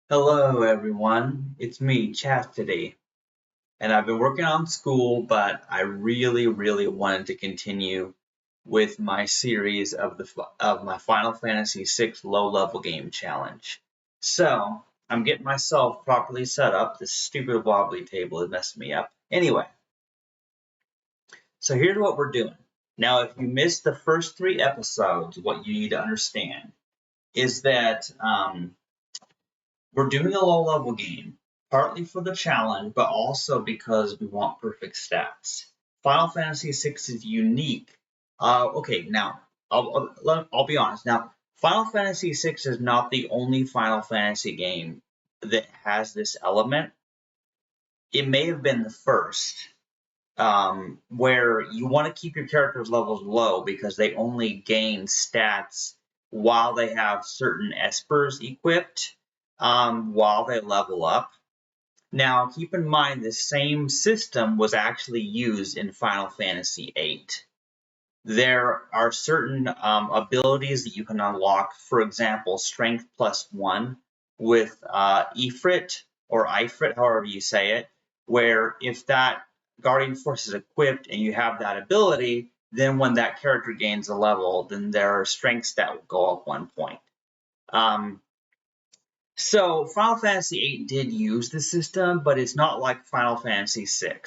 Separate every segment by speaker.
Speaker 1: Hello everyone, it's me, Chastity, and I've been working on school, but I really wanted to continue with my series of my Final Fantasy VI low-level game challenge. So I'm getting myself properly set up. This stupid wobbly table is messing me up. Anyway, so here's what we're doing. Now, if you missed the first three episodes, what you need to understand is that we're doing a low level game, partly for the challenge, but also because we want perfect stats. Final Fantasy VI is unique. Okay, now I'll be honest. Now, Final Fantasy VI is not the only Final Fantasy game that has this element. It may have been the first, where you want to keep your characters' levels low because they only gain stats while they have certain espers equipped, while they level up. Now, keep in mind the same system was actually used in Final Fantasy VIII. There are certain abilities that you can unlock, for example, Strength +1 with Ifrit or Ifrit, however you say it, where if that Guardian Force is equipped and you have that ability, then when that character gains a level, then there are strengths that will go up 1 point. So Final Fantasy VIII did use the system, but it's not like Final Fantasy VI.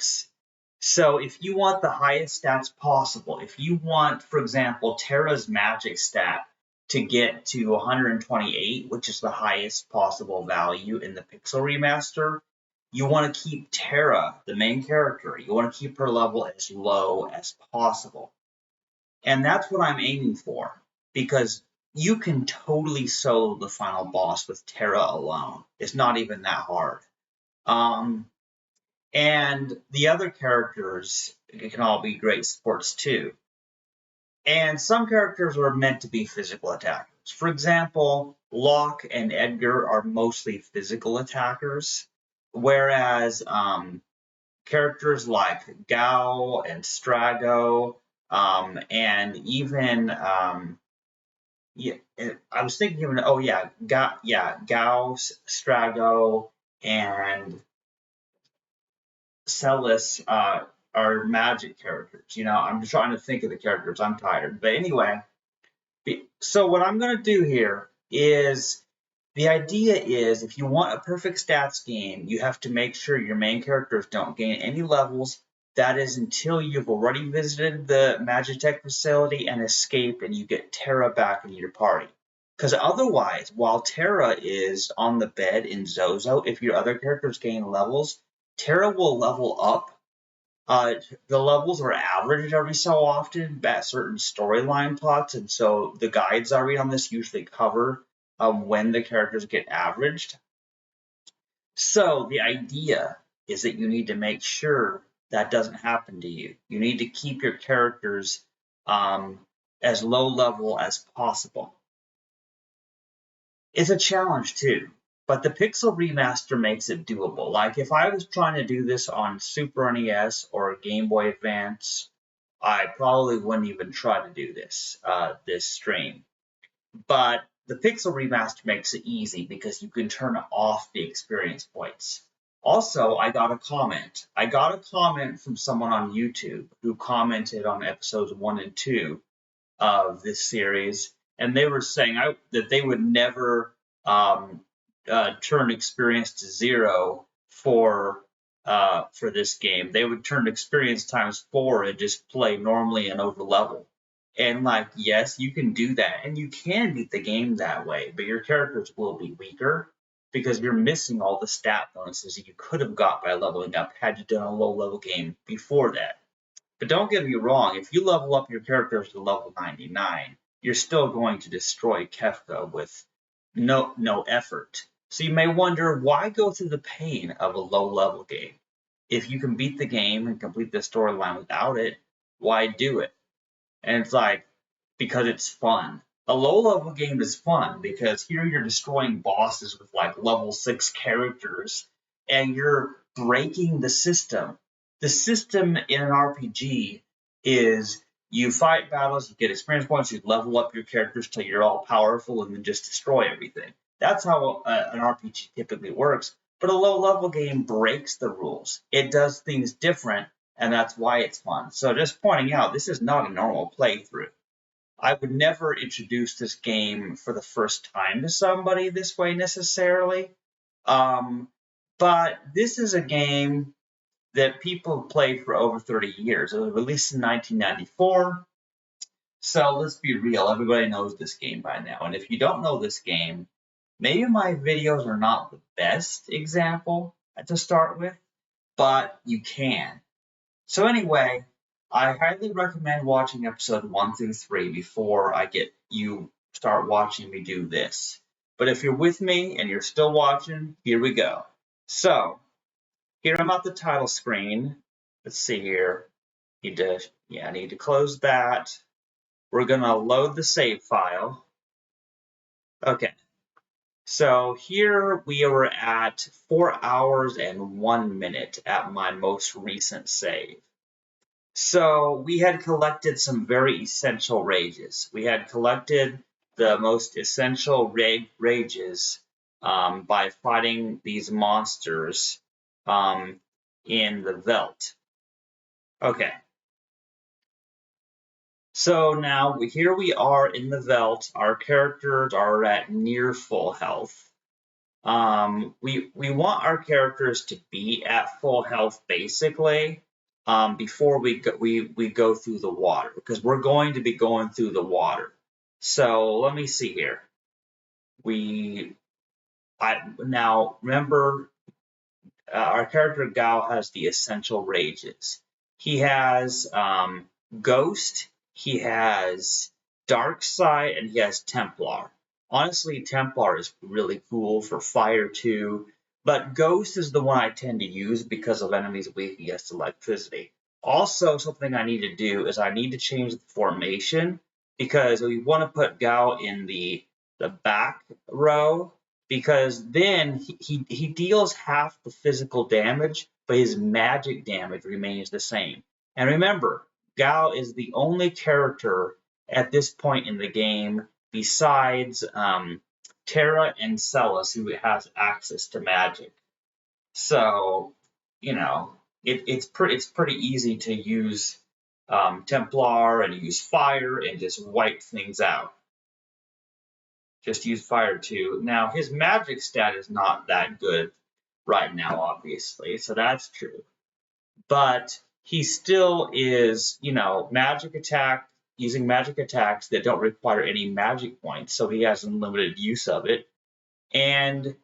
Speaker 1: So if you want the highest stats possible, if you want, for example, Terra's magic stat to get to 128, which is the highest possible value in the Pixel remaster, you want to keep Terra, the main character, you want to keep her level as low as possible. And that's what I'm aiming for, because you can totally solo the final boss with Terra alone. It's not even that hard. And the other characters can all be great supports too. And some characters are meant to be physical attackers. For example, Locke and Edgar are mostly physical attackers, whereas characters like Gao and Strago, and even yeah, I was thinking of Gao, Strago, and Celis are magic characters. I'm just trying to think of the characters. I'm tired, but anyway. So what I'm going to do here is the idea is if you want a perfect stats game, you have to make sure your main characters don't gain any levels. That is until you've already visited the Magitech facility and escaped and you get Terra back in your party. Because otherwise, while Terra is on the bed in Zozo, if your other characters gain levels, Terra will level up. The levels are averaged every so often at certain storyline plots, and so the guides I read on this usually cover when the characters get averaged. So the idea is that you need to make sure that doesn't happen to you. You need to keep your characters as low level as possible. It's a challenge too, but the Pixel remaster makes it doable. Like if I was trying to do this on Super NES or Game Boy Advance, I probably wouldn't even try to do this stream. But the Pixel remaster makes it easy because you can turn off the experience points. Also, I got a comment. I got a comment from someone on YouTube who commented on episodes 1 and 2 of this series, and they were saying that they would never turn experience to 0 for this game. They would turn experience times 4 and just play normally and over level. And yes, you can do that, and you can beat the game that way, but your characters will be weaker because you're missing all the stat bonuses that you could have got by leveling up had you done a low level game before that. But don't get me wrong, if you level up your characters to level 99, you're still going to destroy Kefka with no effort. So you may wonder, why go through the pain of a low level game? If you can beat the game and complete the storyline without it, why do it? And it's because it's fun. A low level game is fun because here you're destroying bosses with level 6 characters and you're breaking the system. The system in an RPG is you fight battles, you get experience points, you level up your characters till you're all powerful and then just destroy everything. That's how an RPG typically works. But a low level game breaks the rules. It does things different, and that's why it's fun. So just pointing out, this is not a normal playthrough. I would never introduce this game for the first time to somebody this way necessarily. Um, but this is a game that people played for over 30 years. It was released in 1994. So let's be real, everybody knows this game by now. And if you don't know this game, maybe my videos are not the best example to start with, but you can. So anyway, I highly recommend watching episode 1 through 3 before I get you start watching me do this. But if you're with me and you're still watching, here we go. So here I'm at the title screen. Let's see here. I need to close that. We're gonna load the save file. Okay. So here we are at 4 hours and 1 minute at my most recent save. So we had collected some very essential rages. We had collected the most essential rages by fighting these monsters in the Veldt. Okay. So now here we are in the Veldt. Our characters are at near full health. We want our characters to be at full health basically before we go through the water, because we're going to be going through the water. So let me see here. Now remember, our character Gao has the essential rages. He has Ghost, he has Dark Side, and he has Templar. Honestly, Templar is really cool for fire too, but Ghost is the one I tend to use because of enemies weak against electricity. Also, something I need to do is I need to change the formation, because we want to put Gao in the back row, because then he deals half the physical damage, but his magic damage remains the same. And remember, Gao is the only character at this point in the game besides Terra and Celis who has access to magic. So, you know, it's pretty easy to use Templar and use fire and just wipe things out. Just use fire too. Now, his magic stat is not that good right now, obviously, so that's true. But he still is, magic attack, using magic attacks that don't require any magic points, so he has unlimited use of it. And,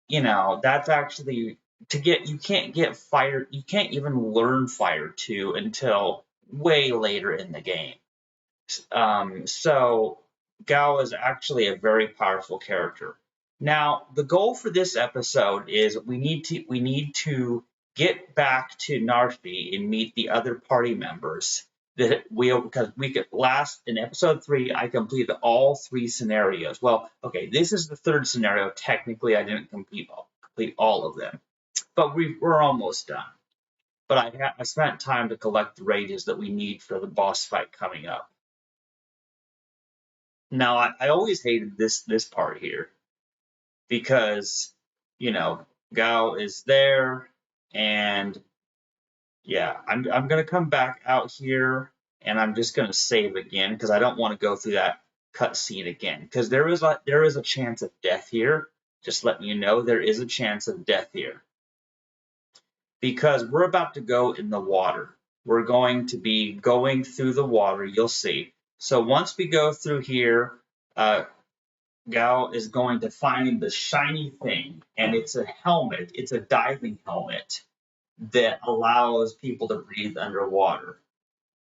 Speaker 1: that's actually you can't get fire, you can't even learn fire 2 until way later in the game. So Gao is actually a very powerful character. Now, the goal for this episode is we need to get back to Narfi and meet the other party members. Because we could last in episode 3, I completed all 3 scenarios. Well, okay, this is the 3rd scenario. Technically, I didn't complete all of them, but we're almost done. But I spent time to collect the rages that we need for the boss fight coming up. Now, I always hated this part here because, Gao is there, and yeah, I'm gonna come back out here, and I'm just gonna save again because I don't want to go through that cutscene again, because there is a chance of death here. Just letting you know, there is a chance of death here because we're about to go in the water. We're going to be going through the water. You'll see. So once we go through here, Gao is going to find the shiny thing, and it's a helmet. It's a diving helmet that allows people to breathe underwater.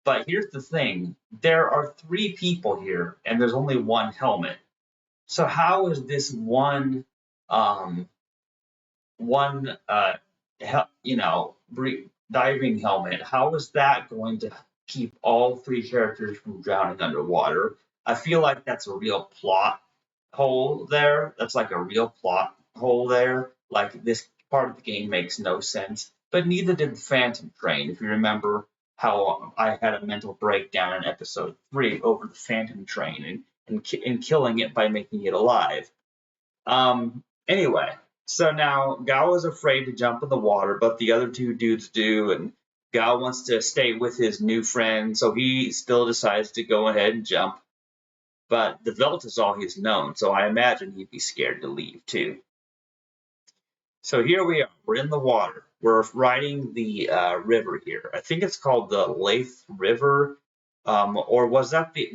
Speaker 1: But here's the thing. There are 3 people here, and there's only 1 helmet. So how is this one diving helmet, how is that going to keep all 3 characters from drowning underwater? I feel like that's a real plot hole there. That's like a real plot hole there. Like, this part of the game makes no sense. But neither did Phantom Train. If you remember how I had a mental breakdown in episode 3 over the Phantom Train and killing it by making it alive. Anyway, so now Gao is afraid to jump in the water, but the other two dudes do, and Gao wants to stay with his new friend, so he still decides to go ahead and jump. But the Velt is all he's known, so I imagine he'd be scared to leave too. So here we are. We're in the water. We're riding the river here. I think it's called the Leith River, or was that the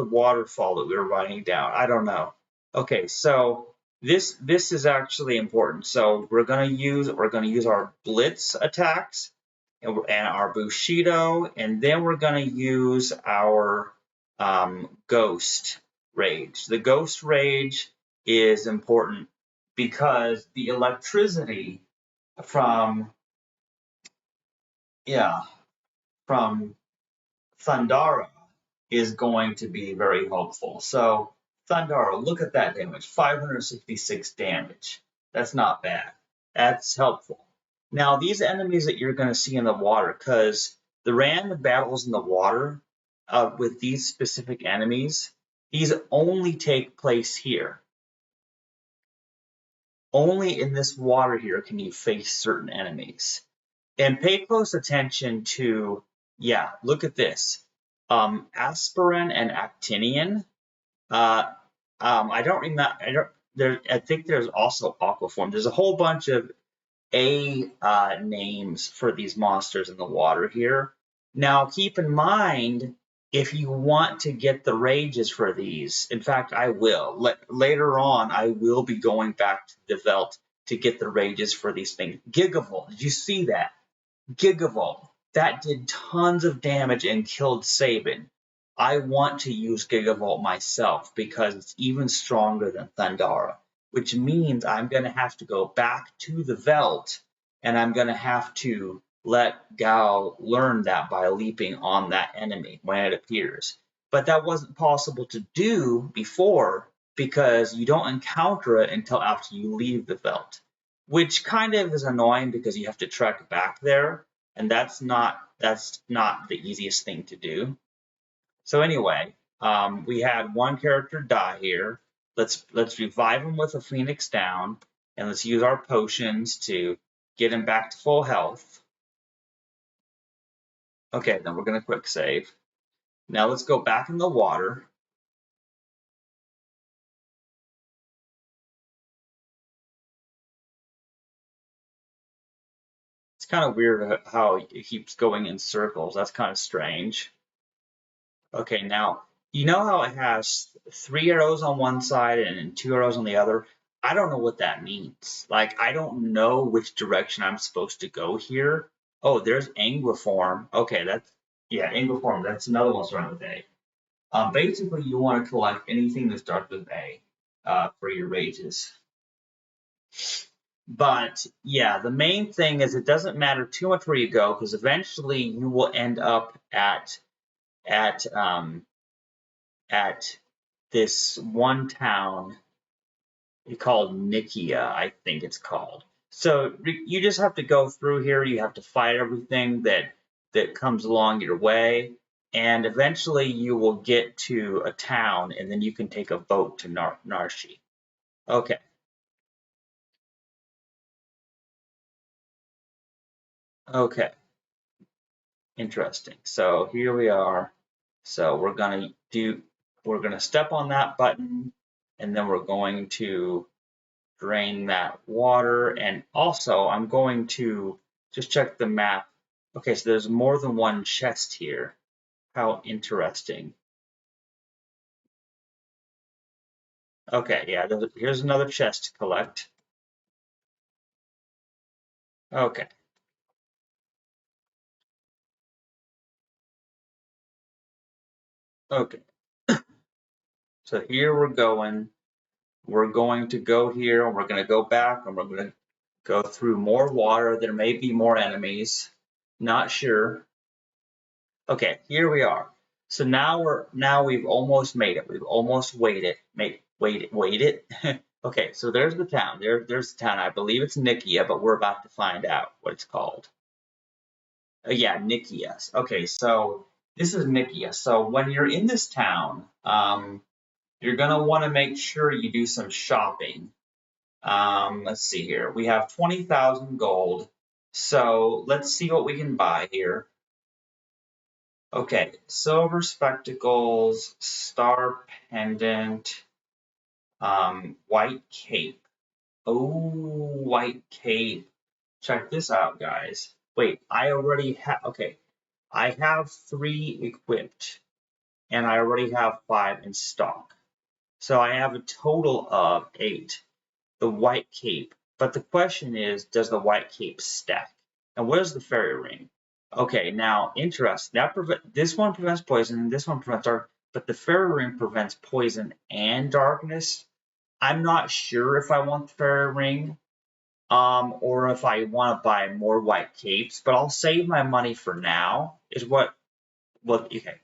Speaker 1: waterfall that we were riding down? I don't know. Okay, so this is actually important. So we're gonna use our blitz attacks and our bushido, and then we're gonna use our ghost rage. The ghost rage is important because the electricity from yeah from Thundara is going to be very helpful. So Thundara, look at that damage, 566 damage. That's not bad. That's helpful. Now these enemies that you're going to see in the water, because the random battles in the water with these specific enemies, these only take place here. Only in this water here can you face certain enemies. And pay close attention to, yeah, look at this. Aspirin and Actinian. Uh, I don't remember. I think there's also Aquaform. There's a whole bunch of names for these monsters in the water here. Now, keep in mind, if you want to get the rages for these, in fact, I will. Later on, I will be going back to the Velt to get the rages for these things. Gigavolt, did you see that? Gigavolt. That did tons of damage and killed Sabin. I want to use Gigavolt myself because it's even stronger than Thundara, which means I'm going to have to go back to the Veld and I'm going to have to let Gao learn that by leaping on that enemy when it appears. But that wasn't possible to do before because you don't encounter it until after you leave the Veld, which kind of is annoying because you have to trek back there, and that's not the easiest thing to do. So anyway, we had one character die here. Let's revive him with a Phoenix down, and let's use our potions to get him back to full health. Okay, then we're gonna quick save. Now let's go back in the water. It's kind of weird how it keeps going in circles. That's kind of strange. Okay, now you know how it has 3 arrows on one side and 2 arrows on the other? I don't know what that means. Like, I don't know which direction I'm supposed to go here. Oh, there's Anguiform. Okay, yeah, Anguiform. That's another one starting with A. Basically, you want to collect anything that starts with A for your rages. But yeah, the main thing is it doesn't matter too much where you go because eventually you will end up at um, at this one town called Nikia, I think it's called. So you just have to go through here. You have to fight everything that comes along your way, and eventually you will get to a town, and then you can take a boat to Narshi. Okay, okay, interesting. So here we are. So we're gonna step on that button, and then we're going to drain that water. And also, I'm going to just check the map. Okay, so there's more than one chest here. How interesting. Okay, yeah, here's another chest to collect. Okay, okay. So here we're going. We're going to go here, and we're going to go back, and we're going to go through more water. There may be more enemies. Not sure. Okay, here we are. So now we've almost made it. We've almost waited. Okay, so there's the town. There's the town. I believe it's Nikia, but we're about to find out what it's called. Yeah, Nikia. Okay, so this is Nikia. So when you're in this town, you're gonna want to make sure you do some shopping. Let's see here. We have 20,000 gold. So let's see what we can buy here. Okay, silver spectacles, star pendant, white cape. Oh, white cape. Check this out, guys. Wait, I already have, okay, I have 3 equipped, and I already have 5 in stock. So I have a total of 8. The white cape. But the question is, does the white cape stack? And where's the fairy ring? Okay, now interesting. This one prevents poison, this one prevents dark, but the fairy ring prevents poison and darkness. I'm not sure if I want the fairy ring, or if I want to buy more white capes, but I'll save my money for now. Is what? Okay.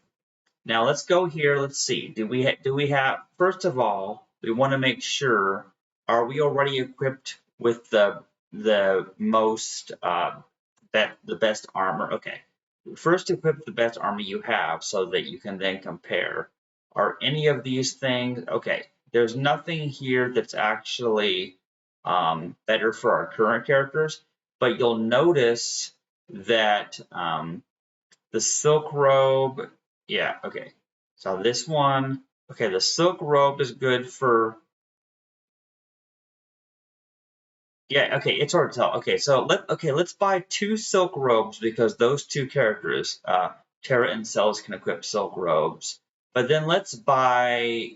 Speaker 1: Now let's go here. Let's see. Do we have? First of all, we want to make sure. Are we already equipped with the most the best armor? Okay. First, equip the best armor you have so that you can then compare. Are any of these things okay? There's nothing here that's actually better for our current characters, but you'll notice that the silk robe, yeah, okay. So this one, okay, the silk robe is good for, yeah, okay, it's hard to tell. Okay, so let's buy 2 silk robes because those 2 characters, Terra and Cells, can equip silk robes. But then let's buy,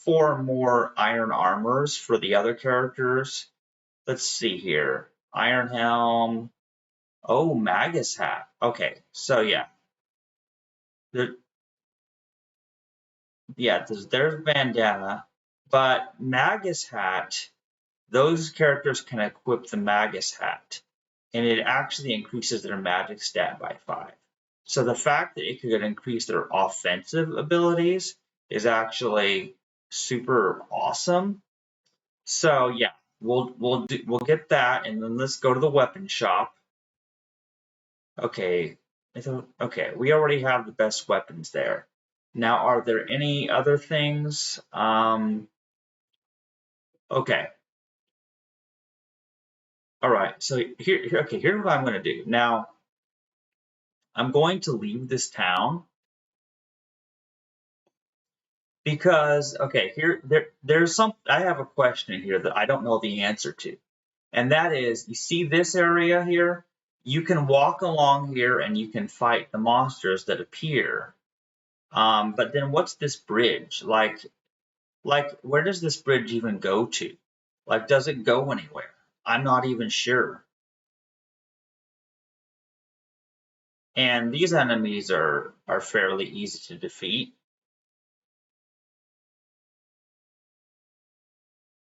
Speaker 1: 4 more iron armors for the other characters. Let's see here. Iron helm. Oh, Magus hat. Okay, so yeah. There, yeah, there's bandana, but Magus hat, those characters can equip the Magus hat, and it actually increases their magic stat by 5. So the fact that it could increase their offensive abilities is actually super awesome. So yeah, we'll get that, and then let's go to the weapon shop. Okay, okay, we already have the best weapons there. Now, are there any other things? Okay. All right. So here's what I'm going to do. Now, I'm going to leave this town because, okay, there's I have a question here that I don't know the answer to. And that is, you see this area here? You can walk along here and you can fight the monsters that appear. But then what's this bridge? Like, where does this bridge even go to? Like, does it go anywhere? I'm not even sure. And these enemies are fairly easy to defeat.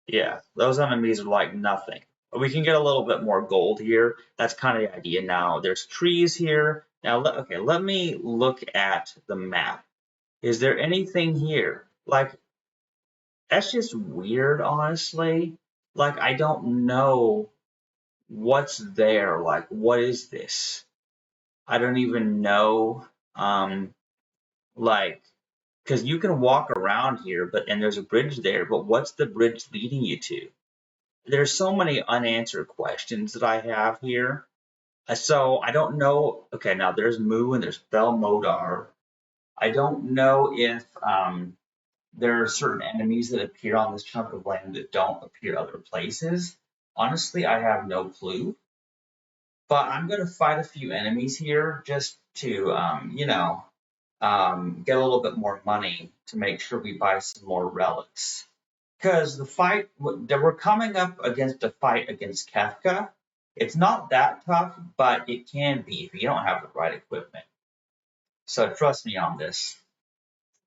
Speaker 1: Yeah, those enemies are like nothing. We can get a little bit more gold here. That's kind of the idea now. There's trees here. Now, okay, let me look at the map. Is there anything here? Like, that's just weird, honestly. Like, I don't know what's there. Like, what is this? I don't even know. Like, because you can walk around here, and there's a bridge there, but what's the bridge leading you to? There's so many unanswered questions that I have here. So I don't know. Okay, now there's Moo and there's Belmodar. I don't know if there are certain enemies that appear on this chunk of land that don't appear other places. Honestly, I have no clue. But I'm going to fight a few enemies here just to, get a little bit more money to make sure we buy some more relics. Because the fight that we're coming up against a fight against Kefka, it's not that tough, but it can be if you don't have the right equipment. So trust me on this.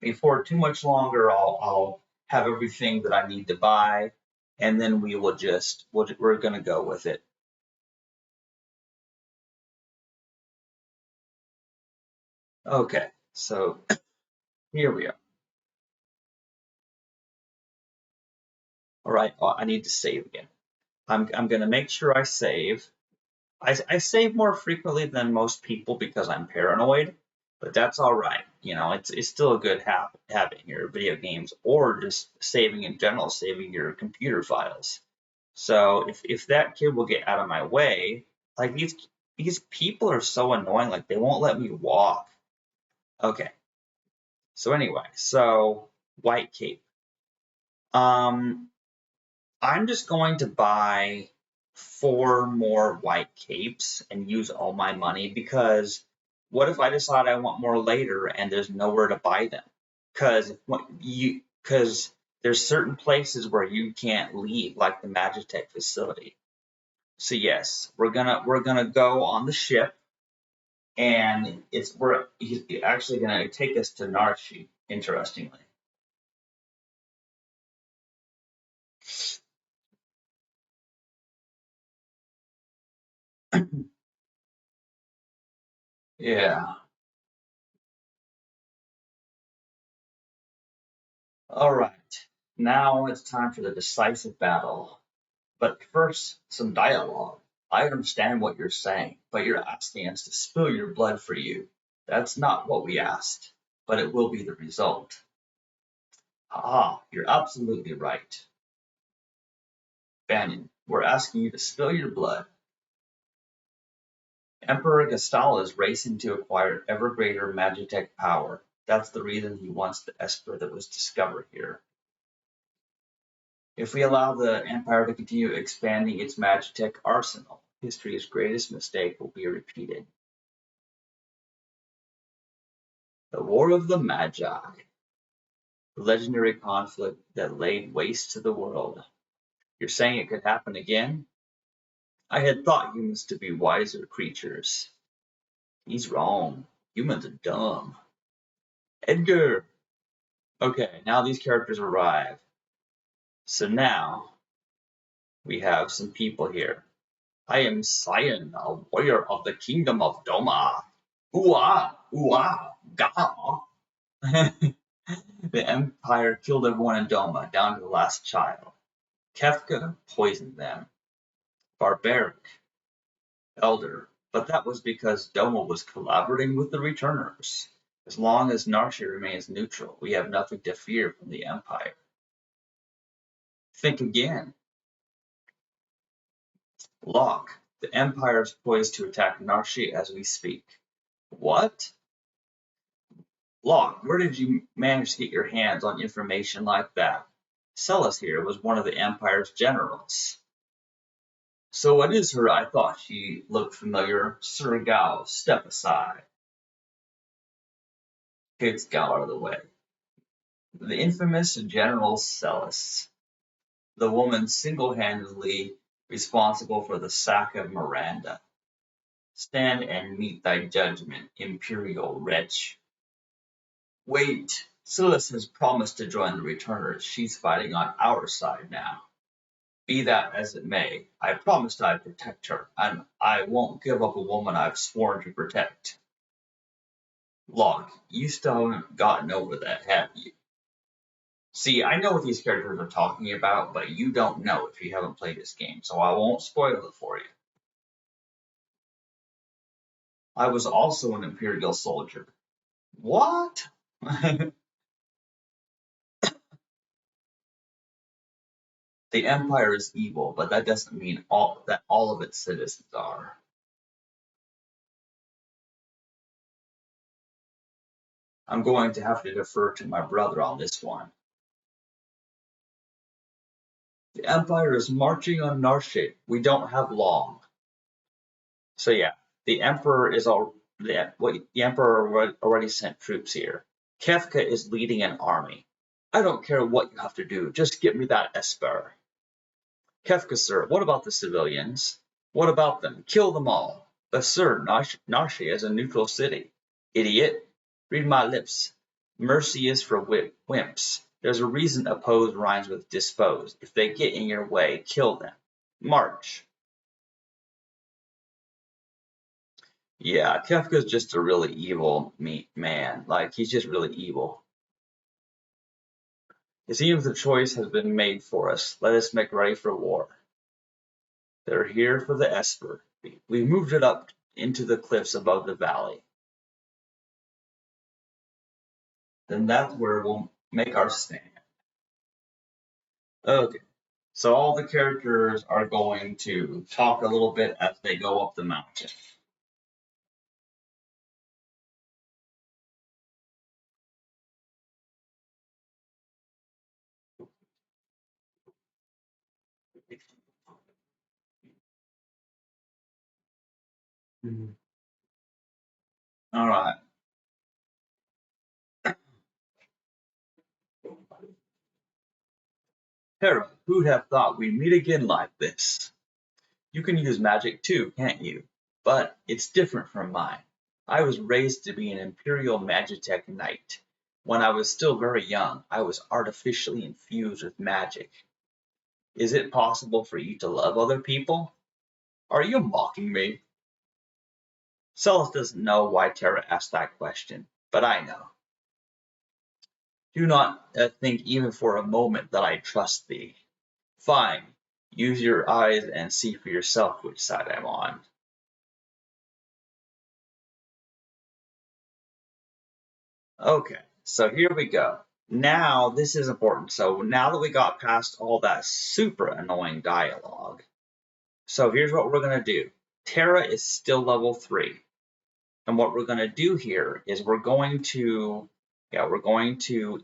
Speaker 1: Before too much longer, I'll have everything that I need to buy, and then we're gonna go with it. Okay, so here we are. All right, I need to save again. I'm gonna make sure I save. I save more frequently than most people because I'm paranoid, but that's all right. It's still a good habit here, video games, or just saving in general, saving your computer files. So if that kid will get out of my way, like these people are so annoying, like they won't let me walk. Okay. So anyway, so white cape. Um, I'm just going to buy 4 more white capes and use all my money because what if I decide I want more later and there's nowhere to buy them? Because there's certain places where you can't leave, like the Magitech facility. So yes, we're gonna go on the ship, and he's actually gonna take us to Narshi. Interestingly, yeah. All right, now it's time for the decisive battle. But first, some dialogue. I understand what you're saying, but you're asking us to spill your blood for you. That's not what we asked, but it will be the result. Ah, you're absolutely right. Banyan, we're asking you to spill your blood. Emperor Gastal is racing to acquire ever greater Magitech power. That's the reason he wants the Esper that was discovered here. If we allow the Empire to continue expanding its Magitech arsenal, history's greatest mistake will be repeated. The War of the Magi, the legendary conflict that laid waste to the world. You're saying it could happen again? I had thought humans to be wiser creatures. He's wrong. Humans are dumb. Edgar! Okay, now these characters arrive. So now we have some people here. I am Sion, a warrior of the kingdom of Doma. Ooh-ah, gah. The Empire killed everyone in Doma, down to the last child. Kefka poisoned them. Barbaric, elder, but that was because Doma was collaborating with the returners. As long as Narshi remains neutral, we have nothing to fear from the Empire. Think again. Locke, the Empire is poised to attack Narshi as we speak. What? Locke, where did you manage to get your hands on information like that? Celis here was one of the Empire's generals. So what is her? I thought she looked familiar. Sir Gao, step aside. Kids Gao out of the way. The infamous General Celis, the woman single-handedly responsible for the sack of Miranda. Stand and meet thy judgment, imperial wretch. Wait, Celis has promised to join the returners. She's fighting on our side now. Be that as it may, I promised I'd protect her, and I won't give up a woman I've sworn to protect. Locke, you still haven't gotten over that, have you? See, I know what these characters are talking about, but you don't know if you haven't played this game, so I won't spoil it for you. I was also an Imperial soldier. What? The Empire is evil, but that doesn't mean all of its citizens are. I'm going to have to defer to my brother on this one. The Empire is marching on Narshik. We don't have long. So yeah, the Emperor is the Emperor already sent troops here. Kefka is leading an army. I don't care what you have to do, just get me that Esper. Kefka, sir, what about the civilians? What about them? Kill them all. But sir, Narsha is a neutral city. Idiot. Read my lips. Mercy is for wimps. There's a reason opposed rhymes with disposed. If they get in your way, kill them. March. Yeah, Kefka's just a really evil man. Like, he's just really evil. It seems the choice has been made for us. Let us make ready for war. They're here for the Esper. We moved it up into the cliffs above the valley. Then that's where we'll make our stand. Okay, So all the characters are going to talk a little bit as they go up the mountain. All right. Hera, who'd have thought we'd meet again like this? You can use magic too, can't you? But it's different from mine. I was raised to be an Imperial Magitech Knight. When I was still very young, I was artificially infused with magic. Is it possible for you to love other people? Are you mocking me? Celis doesn't know why Terra asked that question, but I know. Do not think even for a moment that I trust thee. Fine, use your eyes and see for yourself which side I'm on. Okay, so here we go. Now, this is important. So now that we got past all that super annoying dialogue, so here's what we're going to do. Terra is still level 3. And what we're going to do here is we're going to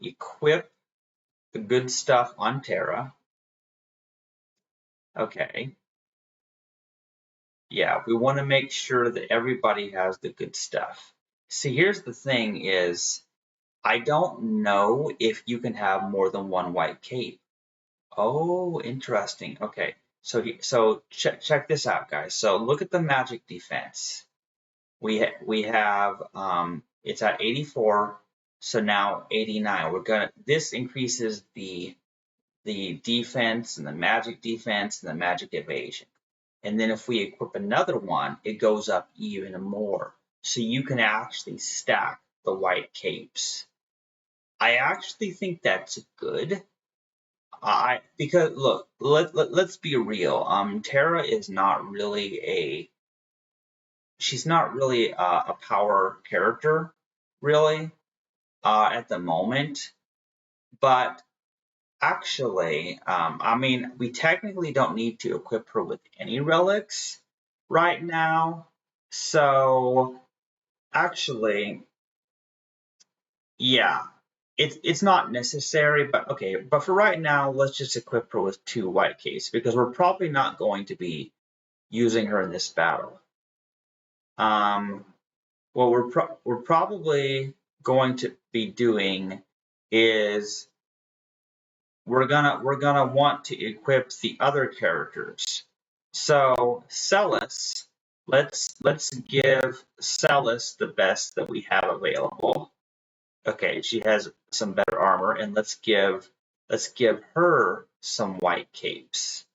Speaker 1: equip the good stuff on Terra. Okay. Yeah, we want to make sure that everybody has the good stuff. See, here's the thing is, I don't know if you can have more than one white cape. Oh, interesting. Okay, so check this out, guys. So look at the magic defense. We have it's at 84, so now 89. This increases the defense and the magic defense and the magic evasion. And then if we equip another one, it goes up even more. So you can actually stack the white capes. I actually think that's good. Because look, let's be real. Terra is not really she's not really a power character, really, at the moment. But actually, I mean, we technically don't need to equip her with any relics right now. So actually, yeah, it's not necessary, but okay. But for right now, let's just equip her with 2 white case because we're probably not going to be using her in this battle. What we're probably going to be doing is we're gonna want to equip the other characters. So Celis, let's give Celis the best that we have available. Okay, she has some better armor, and let's give her some white capes.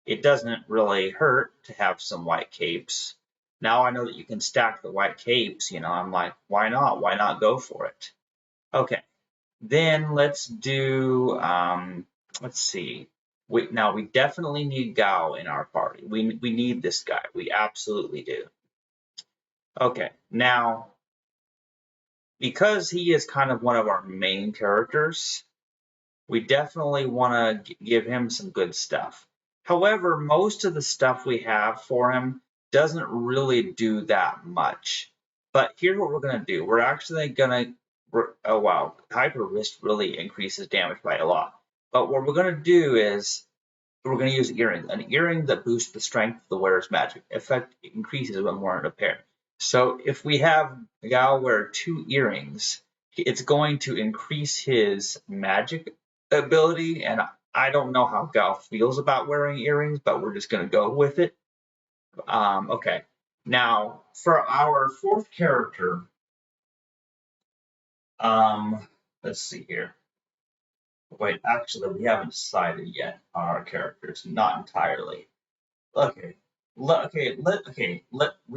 Speaker 1: It doesn't really hurt to have some white capes. Now I know that you can stack the white capes, I'm like, why not? Why not go for it? Okay, then let's do, let's see. Now we definitely need Gao in our party. We need this guy. We absolutely do. Okay, now, because he is kind of one of our main characters, we definitely want to give him some good stuff. However, most of the stuff we have for him doesn't really do that much. But here's what we're going to do. We're actually going to, oh wow, Hyper Wrist really increases damage by a lot. But what we're going to do is we're going to use earring. An earring that boosts the strength of the wearer's magic effect increases when worn in a pair. So if we have Gao wear 2 earrings, it's going to increase his magic ability, and I don't know how Gao feels about wearing earrings, but we're just going to go with it. Okay, now for our 4th character, let's see here. Wait, actually, we haven't decided yet on our characters, not entirely. Okay, we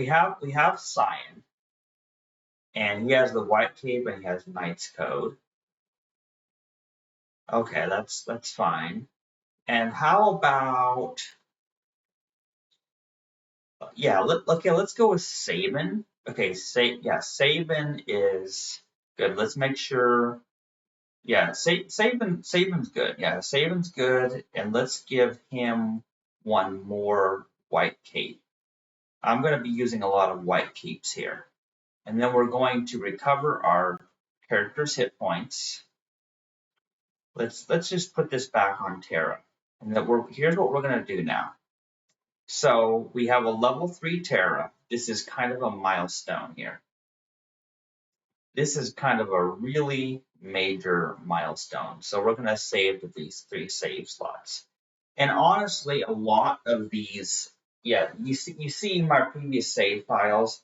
Speaker 1: have Cyan, and he has the white cape and he has Knight's Code. Okay, that's fine. And how about let's go with Sabin. Okay, Sabin is good. Let's make sure. Yeah, Saban's good. Yeah, Saban's good, and let's give him one more white cape. I'm going to be using a lot of white capes here. And then we're going to recover our character's hit points. Let's just put this back on Terra. And that here's what we're going to do now. So we have a level 3 Terra. This is kind of a milestone here. This is kind of a really major milestone. So we're going to save to these 3 save slots. And honestly, a lot of these, yeah, you see my previous save files.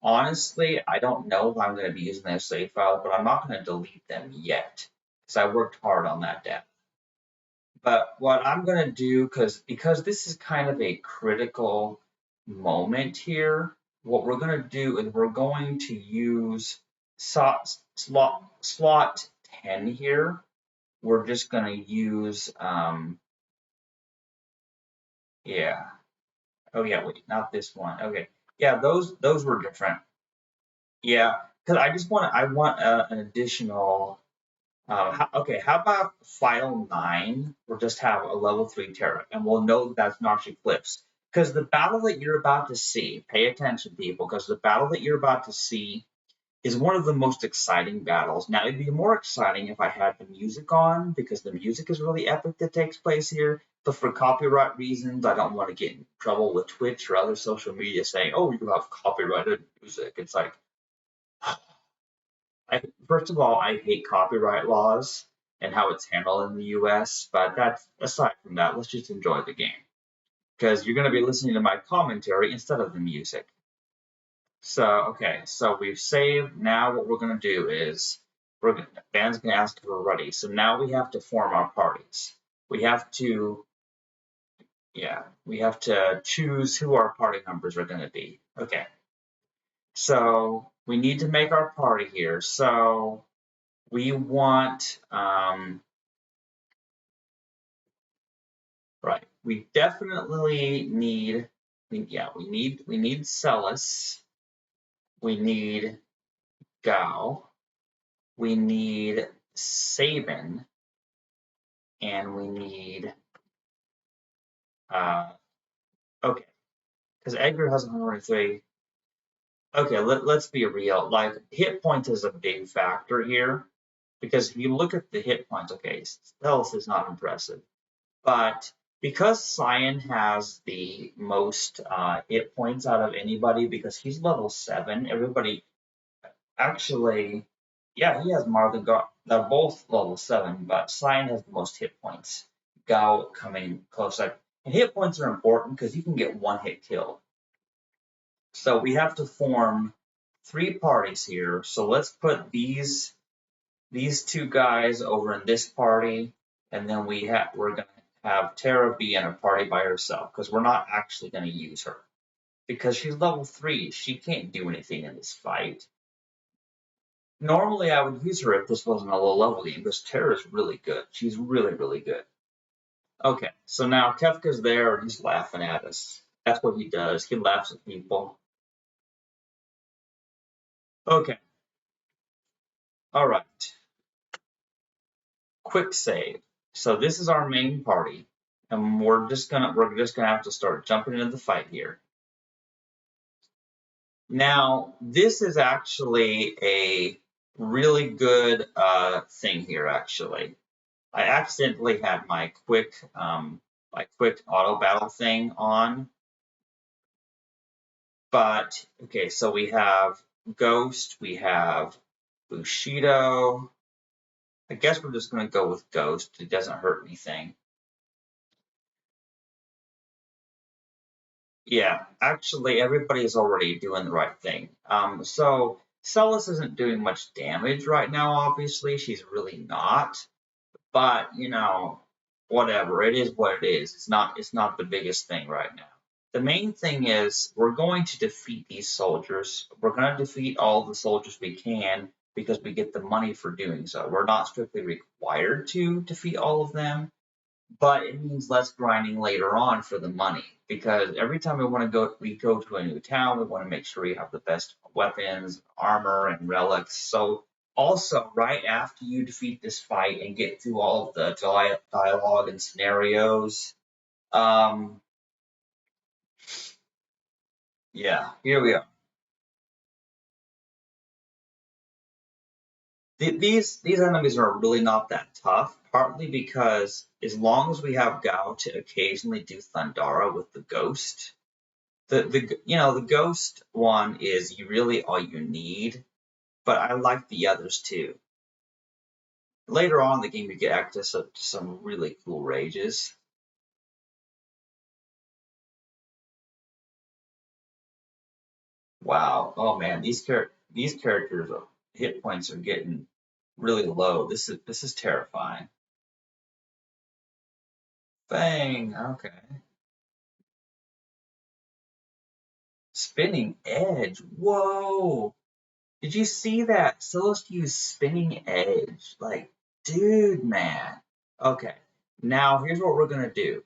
Speaker 1: Honestly, I don't know if I'm going to be using those save files, but I'm not going to delete them yet because I worked hard on that data. But what I'm going to do, because this is kind of a critical moment here, what we're going to do is we're going to use slot 10 here. We're just going to use, yeah. Oh yeah, wait, not this one. Okay, yeah, those were different. Yeah, because I want an additional. Okay, how about file 9? We'll just have a level 3 Terra, and we'll know that's not Eclipse. Because the battle that you're about to see, pay attention, people, because the battle that you're about to see is one of the most exciting battles. Now, it'd be more exciting if I had the music on, because the music is really epic that takes place here. But for copyright reasons, I don't want to get in trouble with Twitch or other social media saying, oh, you have copyrighted music. It's like, first of all, I hate copyright laws and how it's handled in the US. But that's aside from that, let's just enjoy the game. Because you're going to be listening to my commentary instead of the music. So, okay, so we've saved. Now what we're going to do is, Dan's going to ask if we're ready. So now we have to form our parties. We have to, yeah, we have to choose who our party members are going to be. Okay, so we need to make our party here. So we want, right, we definitely need, yeah, we need Celis. We need Gao. We need Saban, and we need okay, because Edgar has 103. Okay, let's be real. Like, hit points is a big factor here, because if you look at the hit points, okay, stealth is not impressive, but because Cyan has the most hit points out of anybody, because he's level 7, everybody actually, yeah, he has more than Gao. They're both level 7, but Cyan has the most hit points. Gao coming close. And hit points are important because you can get one hit kill. So we have to form 3 parties here. So let's put these 2 guys over in this party, and then we're gonna have Terra be in a party by herself because we're not actually gonna use her because she's level 3. She can't do anything in this fight. Normally, I would use her if this wasn't a low-level game, because Terra is really good. She's really, really good. Okay, so now Kefka's there, and he's laughing at us. That's what he does. He laughs at people. Okay. All right. Quick save. So this is our main party, and we're just gonna have to start jumping into the fight here. Now, this is actually a really good thing here, actually. I accidentally had my quick auto battle thing on. But okay, so we have Ghost, we have Bushido. I guess we're just gonna go with Ghost. It doesn't hurt anything. Yeah, actually everybody is already doing the right thing. So Celis isn't doing much damage right now, obviously. She's really not. But whatever. It is what it is. It's not the biggest thing right now. The main thing is we're going to defeat these soldiers. We're going to defeat all the soldiers we can because we get the money for doing so. We're not strictly required to defeat all of them, but it means less grinding later on for the money, because every time we go to a new town, we want to make sure we have the best weapons, armor, and relics. So Also, right after you defeat this fight and get through all of the dialogue and scenarios, um, yeah, here we are. These enemies are really not that tough, partly because as long as we have Gao to occasionally do Thundara with the ghost, the ghost one is really all you need, but I like the others too. Later on in the game, you get access to some really cool rages. Wow. Oh man, these characters hit points are getting really low. This is terrifying. Bang. Okay. Spinning edge. Whoa. Did you see that? Celeste used spinning edge. Like, dude, man. Okay. Now here's what we're gonna do.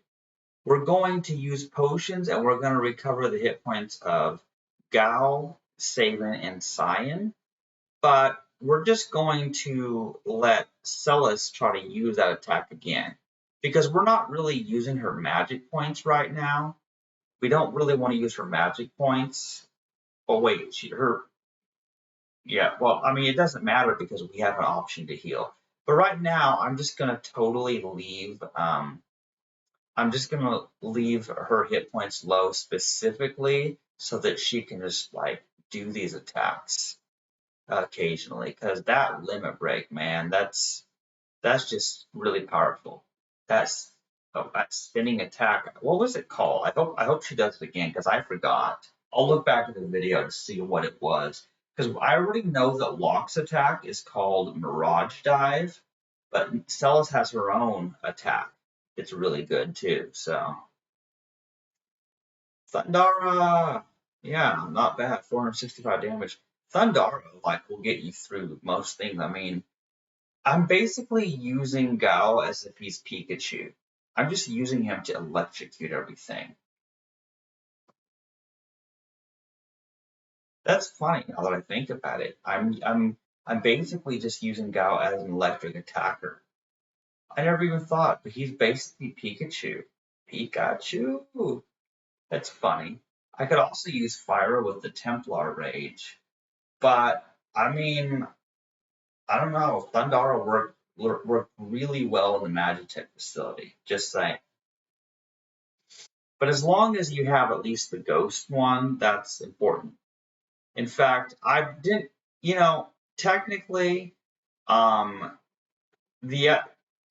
Speaker 1: We're going to use potions and we're gonna recover the hit points of Gao, Saban, and Cyan. But we're just going to let Celis try to use that attack again because we're not really using her magic points right now. We don't really want to use her magic points. Oh wait, her yeah. Well, I mean it doesn't matter because we have an option to heal. But right now, I'm just gonna totally leave. I'm just gonna leave her hit points low specifically so that she can just like do these attacks occasionally because that limit break, man, that's just really powerful. That's that spinning attack. What was it called? I hope she does it again because I forgot. I'll look back at the video to see what it was because I already know that Locke's attack is called Mirage Dive, but Celis has her own attack. It's really good too. So Thundara, yeah, not bad. 465 damage. Thundara like will get you through most things. I mean, I'm basically using Gao as if he's Pikachu. I'm just using him to electrocute everything. That's funny now that I think about it. I'm basically just using Gao as an electric attacker. I never even thought, but he's basically Pikachu. Pikachu. That's funny. I could also use Fire with the Templar Rage, but I mean, I don't know. Thundara worked really well in the Magitech facility. Just saying. But as long as you have at least the ghost one, that's important. In fact, I didn't, you know, technically, um, the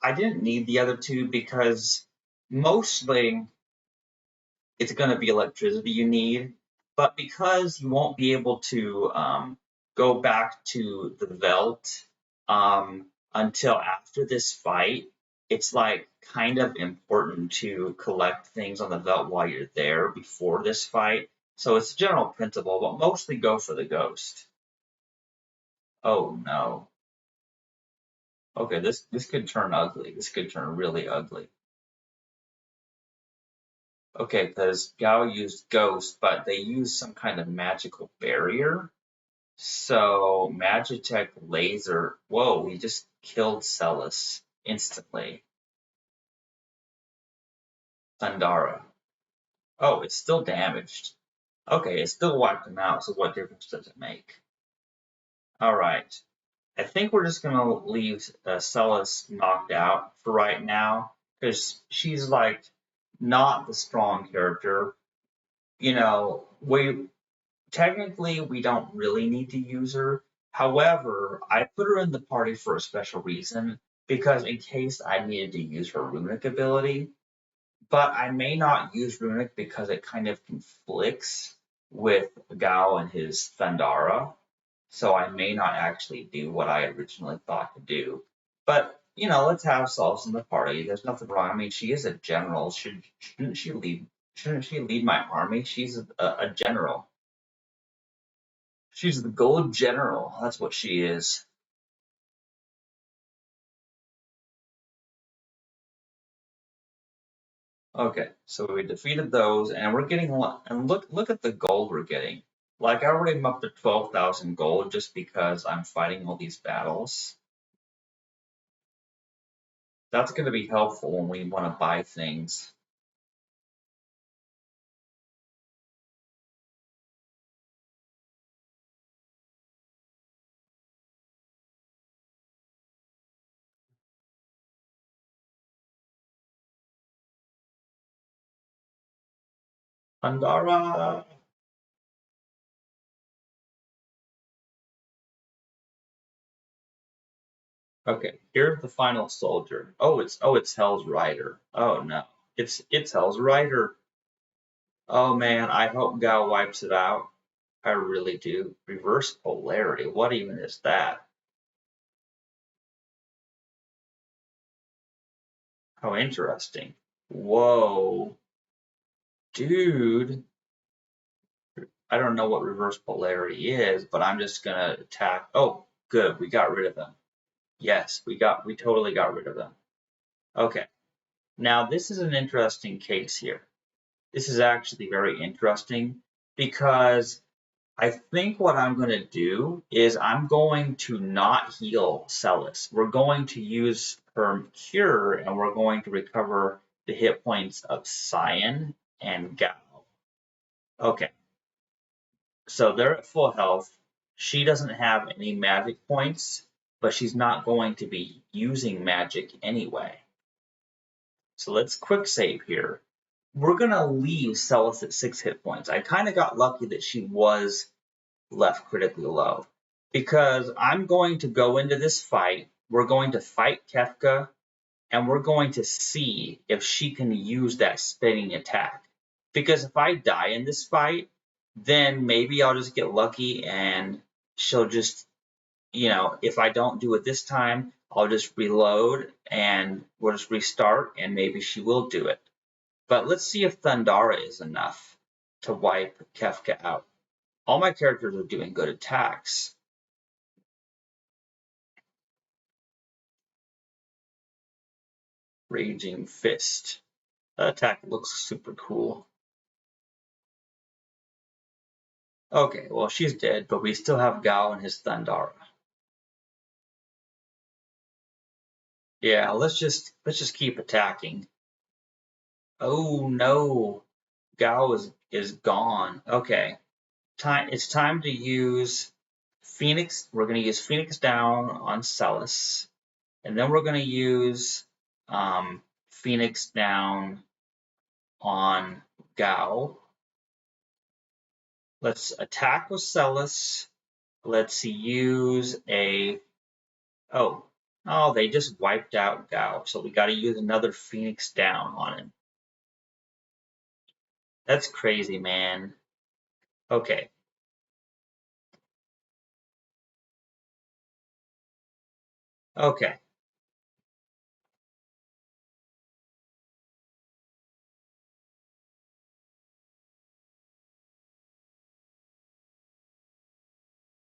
Speaker 1: I didn't need the other two because mostly it's going to be electricity you need. But because you won't be able to go back to the Veld until after this fight, it's like kind of important to collect things on the Veld while you're there before this fight. So it's a general principle, but mostly go for the ghost. Oh no. Okay, this could turn ugly. This could turn really ugly. Okay, because Gao used ghost, but they used some kind of magical barrier. So Magitech laser. Whoa, he just killed Celis instantly. Thundara. Oh, it's still damaged. Okay, it still wiped him out, so what difference does it make? Alright. I think we're just gonna leave Celis knocked out for right now, because she's like not the strong character. You know, we don't really need to use her. However, I put her in the party for a special reason because in case I needed to use her runic ability, but I may not use runic because it kind of conflicts with Gao and his Thundara, so I may not actually do what I originally thought to do. But let's have Cells in the party. There's nothing wrong. I mean, she is a general. Shouldn't she lead? Shouldn't she lead my army? She's a general. She's the gold general. That's what she is. Okay, so we defeated those, and we're getting and look at the gold we're getting. Like I already am up to 12,000 gold just because I'm fighting all these battles. That's going to be helpful when we want to buy things. Pandara! Okay, here's the final soldier. Oh it's Hell's Rider. Oh no. It's Hell's Rider. Oh man, I hope Gao wipes it out. I really do. Reverse polarity. What even is that? How interesting. Whoa. Dude. I don't know what reverse polarity is, but I'm just gonna attack. Oh, good. We got rid of them. Yes, we totally got rid of them. Okay. Now this is an interesting case here. This is actually very interesting because I think what I'm going to do is I'm going to not heal Celis. We're going to use her cure and we're going to recover the hit points of Cyan and Gao. Okay, so they're at full health. She doesn't have any magic points, but she's not going to be using magic anyway. So let's quick save here. We're going to leave Celis at 6 hit points. I kind of got lucky that she was left critically low because I'm going to go into this fight. We're going to fight Kefka and we're going to see if she can use that spinning attack. Because if I die in this fight, then maybe I'll just get lucky and she'll just, if I don't do it this time, I'll just reload and we'll just restart and maybe she will do it. But let's see if Thundara is enough to wipe Kefka out. All my characters are doing good attacks. Raging Fist. That attack looks super cool. Okay, well she's dead, but we still have Gao and his Thundara. Yeah, let's just keep attacking. Oh no, Gao is gone. Okay, it's time to use Phoenix. We're gonna use Phoenix down on Celis, and then we're gonna use Phoenix down on Gao. Let's attack with Celis. Let's use a oh they just wiped out Gao, so we got to use another Phoenix down on him. That's crazy, man. Okay, okay.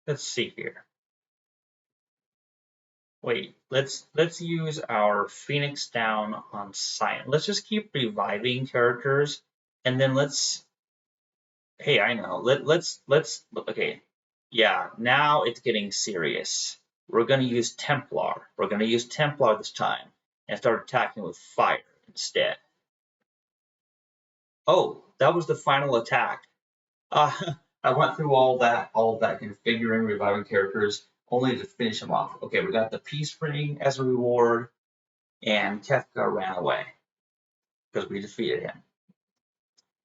Speaker 1: Let's see here. Wait, let's use our Phoenix down on Cyan. Let's just keep reviving characters, and then let's. Hey, I know. Let's. Okay, yeah. Now it's getting serious. We're gonna use Templar. We're gonna use Templar this time and start attacking with fire instead. Oh, that was the final attack. Uh, I went through all of that configuring, reviving characters, only to finish them off. Okay, we got the Peace Ring as a reward, and Kefka ran away because we defeated him.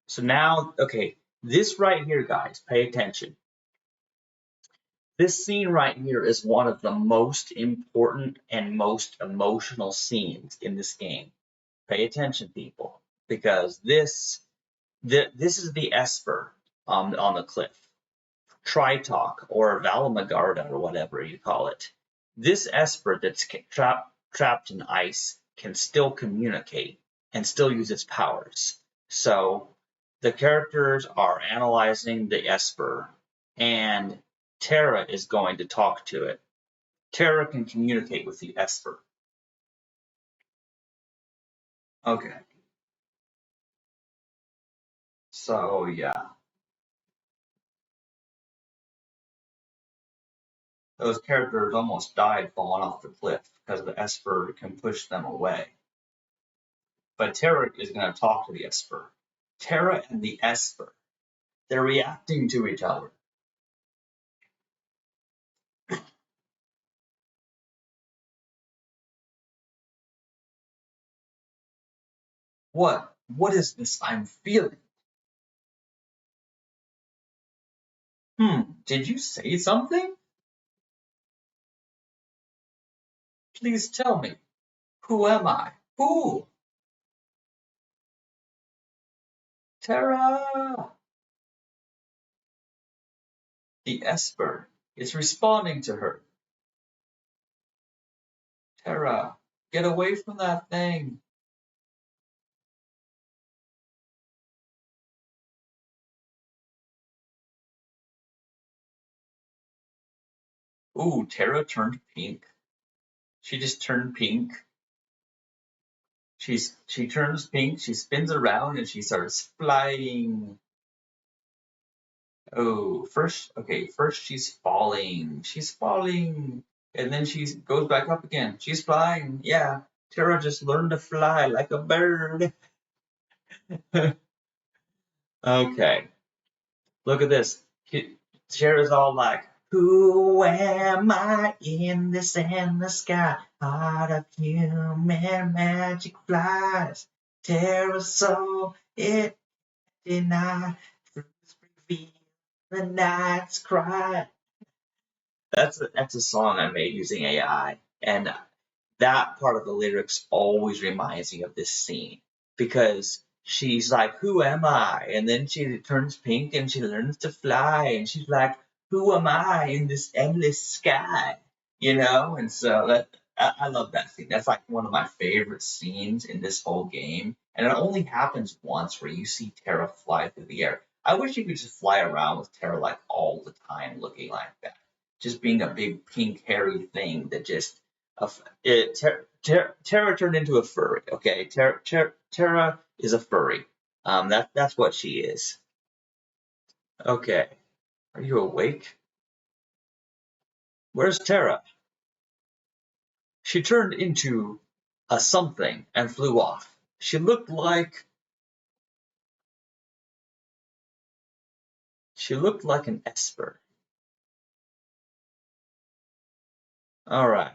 Speaker 1: So now, okay, this right here, guys, pay attention. This scene right here is one of the most important and most emotional scenes in this game. Pay attention, people, because this is the Esper on the cliff. Tritalk or Valamagarda or whatever you call it. This Esper that's trapped in ice can still communicate and still use its powers. So the characters are analyzing the Esper and Terra is going to talk to it. Terra can communicate with the Esper. Okay. So yeah. Those characters almost died falling off the cliff because the Esper can push them away. But Terra is going to talk to the Esper. Terra and the Esper, they're reacting to each other. What? What is this I'm feeling? Did you say something? Please tell me. Who am I? Who? Terra! The Esper is responding to her. Terra, get away from that thing. Ooh, Terra turned pink. She just turned pink. She turns pink, she spins around and she starts flying. Oh, first she's falling. She's falling. And then she goes back up again. She's flying. Yeah. Terra just learned to fly like a bird. Okay. Look at this. Terra's all like, who am I in this endless sky? Heart of human magic flies. Terra's soul, it denied. Through reveal the night's cry. That's a song I made using AI, and that part of the lyrics always reminds me of this scene because she's like, "Who am I?" And then she turns pink and she learns to fly, and she's like, "Who am I in this endless sky?" You know, and so I love that scene. That's like one of my favorite scenes in this whole game, and it only happens once where you see Terra fly through the air. I wish you could just fly around with Terra like all the time, looking like that, just being a big pink hairy thing that just Terra turned into a furry. Okay, Terra is a furry. That's what she is. Okay, are you awake? Where's Terra? She turned into a something and flew off. She looked like an esper. All right,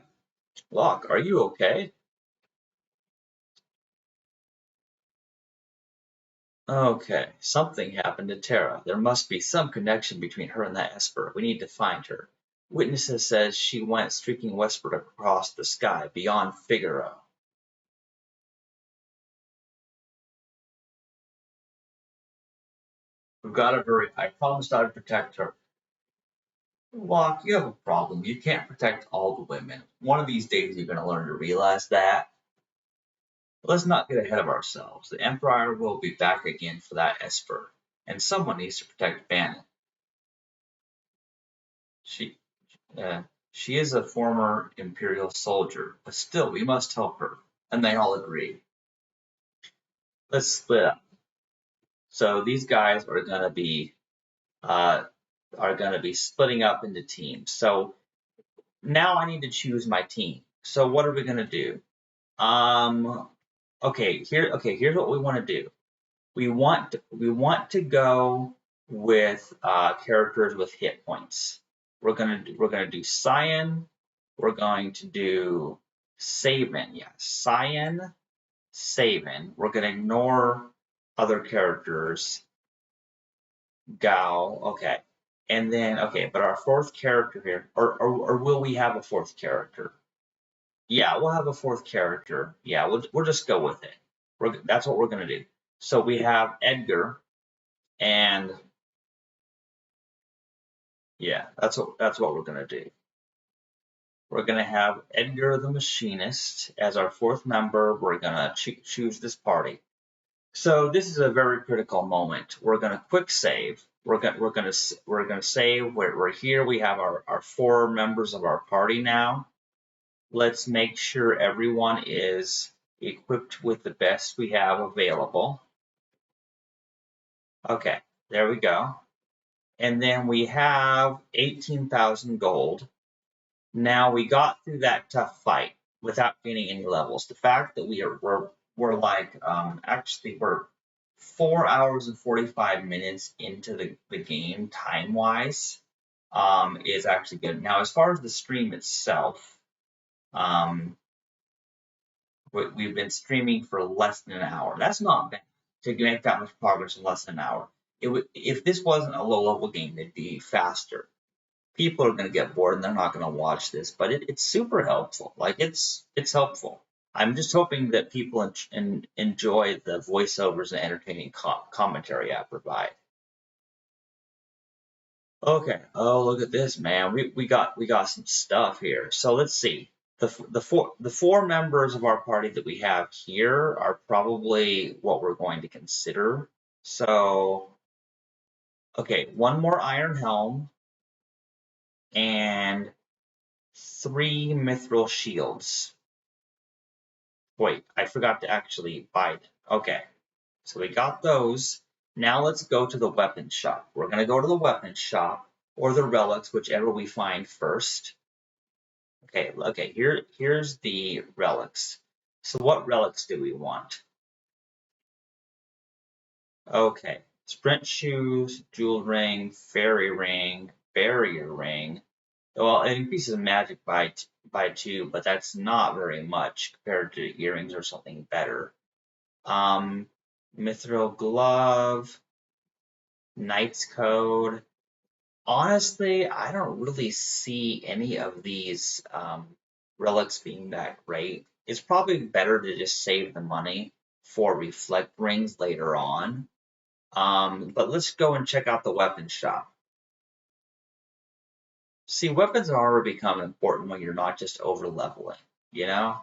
Speaker 1: Locke, are you okay? Okay, something happened to Tara. There must be some connection between her and that Esper. We need to find her. Witnesses says she went streaking westward across the sky beyond Figaro. We've got to hurry. I promised I would protect her. Locke, you have a problem. You can't protect all the women. One of these days you're going to learn to realize that. Let's not get ahead of ourselves. The Empire will be back again for that Esper, and someone needs to protect Bannon. She Uh, she is a former Imperial soldier, but still, we must help her. And they all agree. Let's split up. So these guys uh, are gonna be splitting up into teams. So now I need to choose my team. So what are we gonna do? Um, here's what we want to do. We want to go with characters with hit points. We're gonna do Cyan. We're going to do Sabin. Yes, Cyan, Sabin. We're gonna ignore other characters. Gao. Okay, and then but our fourth character here, or will we have a fourth character? Yeah, we'll have a fourth character. Yeah, we'll just go with it. That's what we're gonna do. So we have Edgar, and yeah, that's what we're gonna do. We're gonna have Edgar the Machinist as our fourth member. We're gonna choose this party. So this is a very critical moment. We're gonna quick save. We're gonna save. We're here. We have our four members of our party now. Let's make sure everyone is equipped with the best we have available. Okay, there we go. And then we have 18,000 gold. Now we got through that tough fight without gaining any levels. The fact that we're like actually we're 4 hours and 45 minutes into the game time wise is actually good. Now as far as the stream itself, um, we've been streaming for less than an hour. That's not bad to make that much progress in less than an hour. If this wasn't a low level game, it'd be faster. People are going to get bored and they're not going to watch this, but it's super helpful. Like it's helpful. I'm just hoping that people enjoy the voiceovers and entertaining commentary I provide. Okay. Oh, look at this, man. We got some stuff here. So let's see. The four members of our party that we have here are probably what we're going to consider. So okay, one more Iron Helm and three Mithril Shields. Wait, I forgot to actually buy it. Okay, so we got those. Now let's go to the weapon shop. We're going to go to the weapon shop or the relics, whichever we find first. Okay, here's the relics. So what relics do we want? Okay, sprint shoes, jewel ring, fairy ring, barrier ring. Well, it increases magic by two, but that's not very much compared to earrings or something better. Um, Mithril glove, Knight's code. Honestly, I don't really see any of these relics being that great. It's probably better to just save the money for reflect rings later on. But let's go and check out the weapon shop. See, weapons have already become important when you're not just over leveling, you know?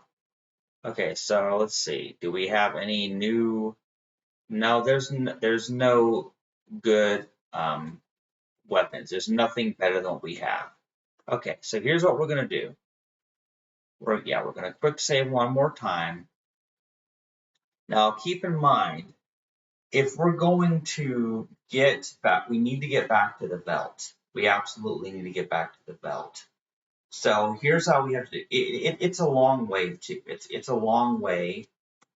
Speaker 1: Okay, so let's see. Do we have any new? No, there's no good weapons. There's nothing better than what we have. Okay, so here's what we're gonna do. We're gonna quick save one more time. Now keep in mind, if we're going to get back, we need to get back to the belt. We absolutely need to get back to the belt. So here's how we have to do it. It's a long way to it's a long way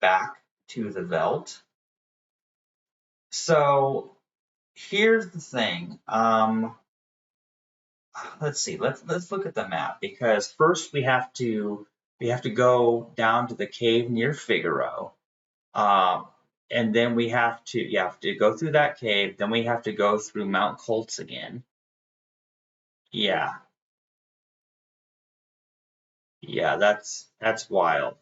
Speaker 1: back to the belt. So here's the thing. Let's see. Let's look at the map because first we have to go down to the cave near Figaro. Um, and then you have to go through that cave. Then we have to go through Mount Colts again. Yeah, yeah, that's wild.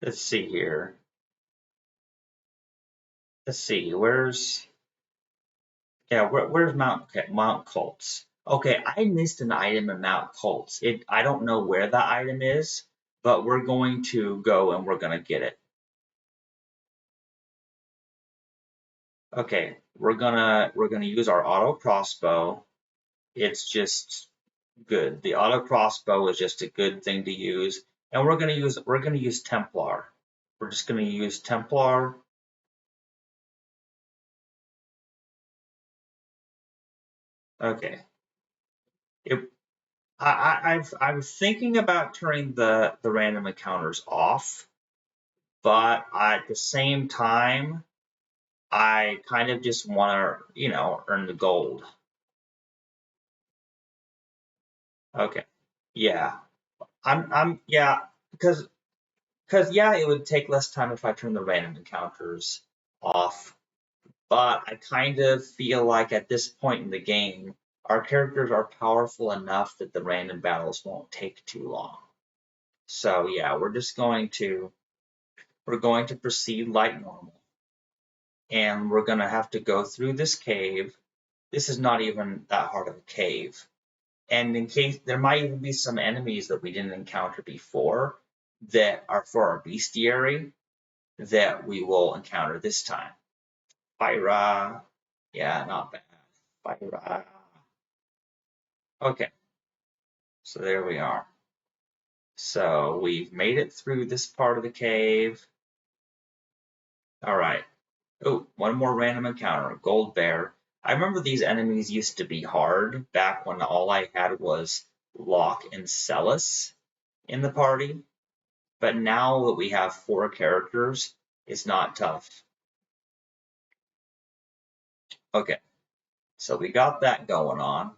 Speaker 1: Let's see here. Let's see. Where's Mount Colts? Okay, I missed an item in Mount Colts. I don't know where that item is, but we're going to go and we're gonna get it. Okay, we're gonna use our auto crossbow. It's just good. The auto crossbow is just a good thing to use, and we're gonna use Templar. We're just gonna use Templar. Okay. It, I was thinking about turning the random encounters off, but at the same time, I kind of just want to earn the gold. Okay. Yeah. Yeah, because yeah, it would take less time if I turn the random encounters off. But I kind of feel like at this point in the game, our characters are powerful enough that the random battles won't take too long. So yeah, we're going to proceed like normal, and we're gonna have to go through this cave. This is not even that hard of a cave, and in case there might even be some enemies that we didn't encounter before that are for our bestiary that we will encounter this time. Pyra, yeah, not bad. Pyra. Okay, so there we are. So we've made it through this part of the cave. All right. Oh, one more random encounter, a gold bear. I remember these enemies used to be hard back when all I had was Locke and Celis in the party, but now that we have 4 characters, it's not tough. Okay, so we got that going on.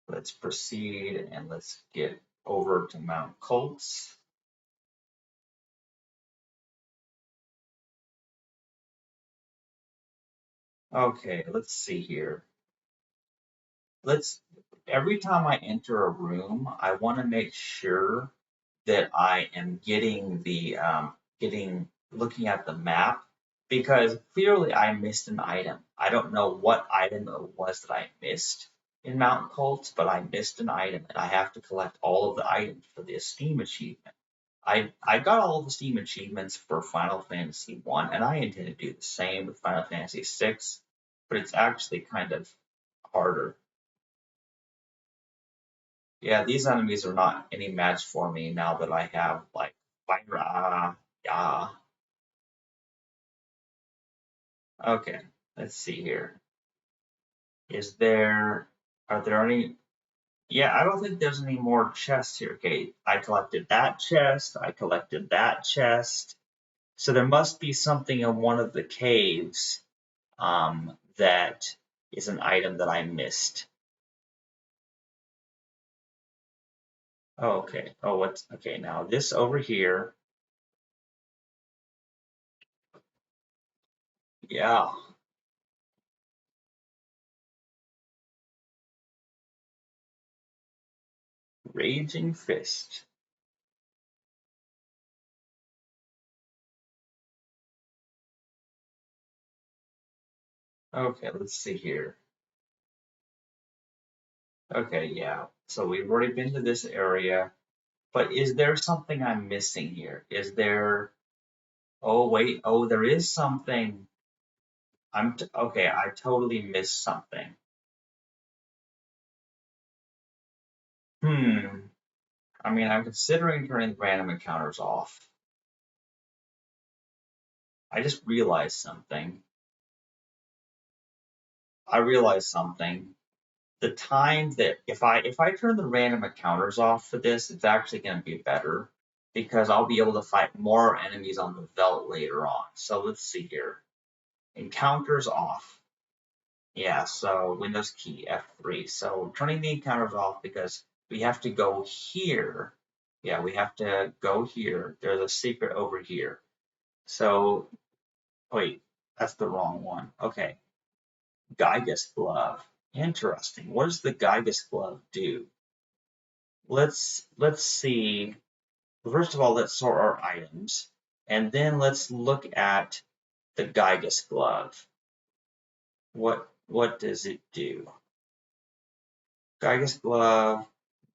Speaker 1: Let's proceed and let's get over to Mount Colts. Okay, let's see here. Let's every time I enter a room, I want to make sure that I am getting the getting looking at the map because clearly I missed an item. I don't know what item it was that I missed in Mountain Cults, but I missed an item and I have to collect all of the items for the Esteem achievement. I got all of the Steam achievements for Final Fantasy 1, and I intend to do the same with Final Fantasy 6, but it's actually kind of harder. Yeah, these enemies are not any match for me now that I have like fire. Yeah. Okay, let's see here. Is there are there any? Yeah, I don't think there's any more chests here. Okay, I collected that chest. I collected that chest. So there must be something in one of the caves that is an item that I missed. Oh, okay. Oh, what's okay now? This over here. Yeah, Raging Fist. Okay, let's see here. Okay, yeah. So we've already been to this area, but is there something I'm missing here? Is there? Oh, wait. Oh, there is something. Okay. I totally missed something. Hmm. I mean, I'm considering turning random encounters off. I just realized something. I realized something. The time that if I turn the random encounters off for this, it's actually going to be better because I'll be able to fight more enemies on the veldt later on. So let's see here. Encounters off. Yeah, so Windows key F3. So turning the encounters off because we have to go here. Yeah, we have to go here. There's a secret over here. So wait, that's the wrong one. Okay. Gygus glove. Interesting. What does the Gygus glove do? Let's see. First of all, let's sort our items, and then let's look at the Gygus glove. What does it do? Gygus glove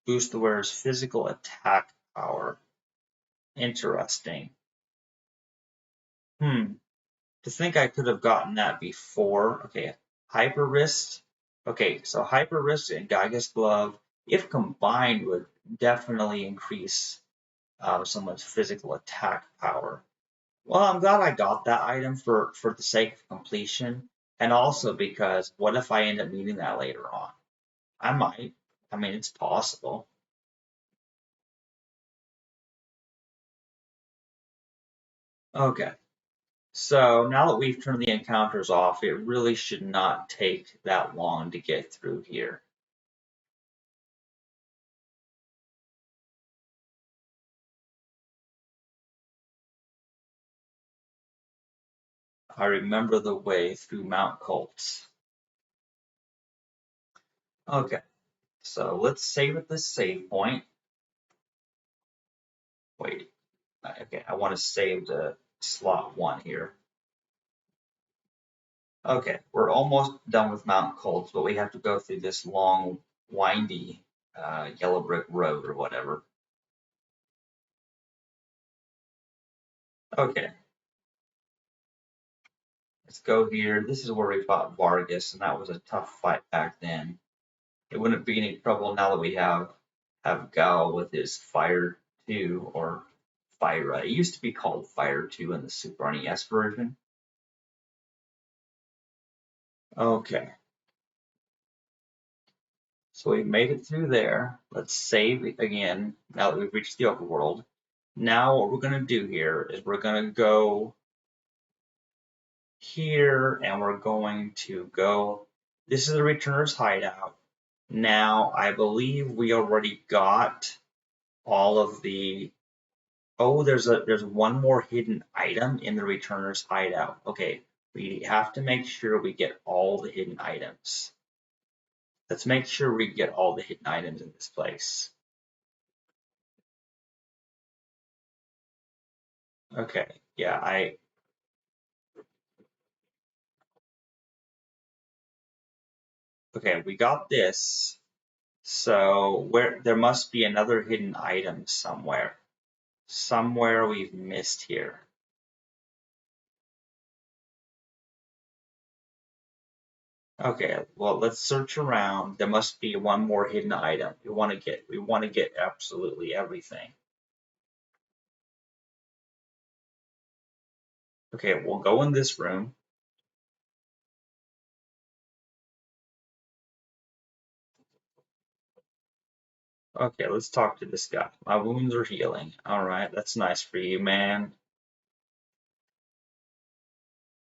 Speaker 1: boosts the wearer's physical attack power. Interesting. Hmm. To think I could have gotten that before. Okay. Hyper wrist. Okay, so hyper wrist and Gygus glove, if combined, would definitely increase someone's physical attack power. Well, I'm glad I got that item for the sake of completion, and also because what if I end up needing that later on? I might. I mean, it's possible. Okay. So now that we've turned the encounters off, it really should not take that long to get through here. I remember the way through Mount Colts. Okay, so let's save at this save point. Wait, okay, I want to save the slot 1 here. Okay, we're almost done with Mount Colts, but we have to go through this long, windy yellow brick road or whatever. Okay, let's go here. This is where we fought Vargas, and that was a tough fight back then. It wouldn't be any trouble now that we have Gao with his fire 2 or Fira. It used to be called Fire 2 in the Super NES version. Okay. So we made it through there. Let's save again now that we've reached the overworld. Now what we're going to do here is we're going to go here and we're going to go. This is the returner's hideout. Now I believe we already got all of the. Oh, there's one more hidden item in the returner's hideout. Okay, we have to make sure we get all the hidden items. Let's make sure we get all the hidden items in this place. Okay, yeah, okay, we got this. So where there must be another hidden item somewhere. Somewhere we've missed here. Okay, well let's search around. There must be one more hidden item. We want to get absolutely everything. Okay, we'll go in this room. Okay, let's talk to this guy. My wounds are healing. All right, that's nice for you, man.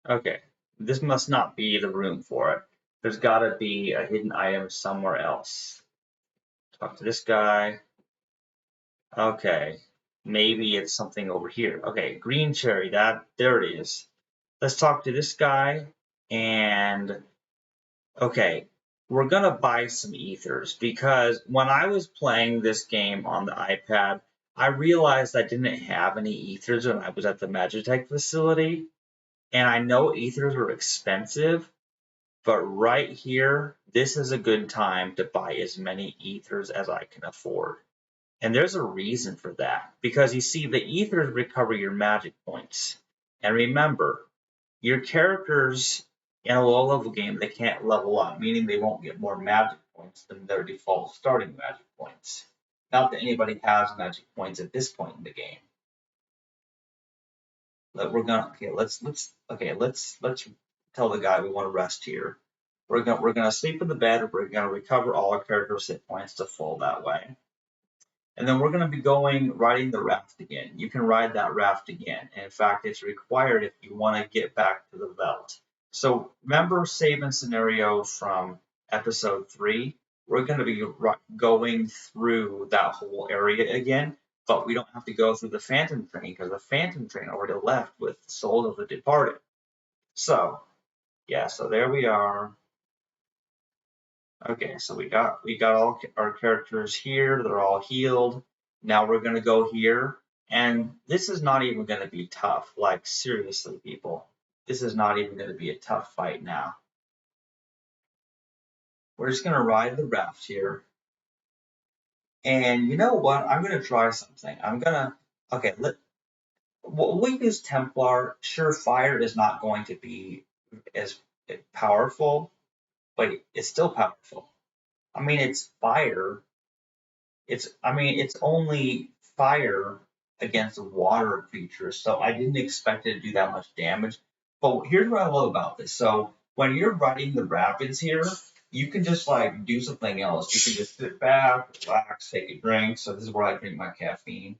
Speaker 1: Okay, this must not be the room for it. There's got to be a hidden item somewhere else. Talk to this guy. Okay, maybe it's something over here. Okay, green cherry, there it is. Let's talk to this guy and okay, we're gonna buy some ethers because when I was playing this game on the iPad, I realized I didn't have any ethers when I was at the Magitech facility. And I know ethers are expensive, but right here, this is a good time to buy as many ethers as I can afford. And there's a reason for that. Because you see, the ethers recover your magic points. And remember, your characters in a low level game, they can't level up, meaning they won't get more magic points than their default starting magic points. Not that anybody has magic points at this point in the game. But we're gonna let's tell the guy we want to rest here. We're gonna sleep in the bed. We're gonna recover all our characters' hit points to full that way. And then we're going to be riding the raft again. You can ride that raft again. And in fact, it's required if you want to get back to the Veldt. So remember saving scenario from episode 3? We're going to be going through that whole area again, but we don't have to go through the Phantom Train because the Phantom Train already left with the Soul of the Departed. So, yeah, so there we are. Okay, so we got all our characters here. They're all healed. Now we're gonna go here, and this is not even gonna be tough. Like seriously, people, this is not even gonna be a tough fight now. We're just gonna ride the raft here, and you know what? I'm gonna try something. Okay. We use Templar. Sure, fire is not going to be as powerful, but it's still powerful. I mean, it's fire. It's only fire against water creatures, so I didn't expect it to do that much damage. But here's what I love about this. So when you're riding the rapids here, you can just like do something else. You can just sit back, relax, take a drink. So this is where I drink my caffeine.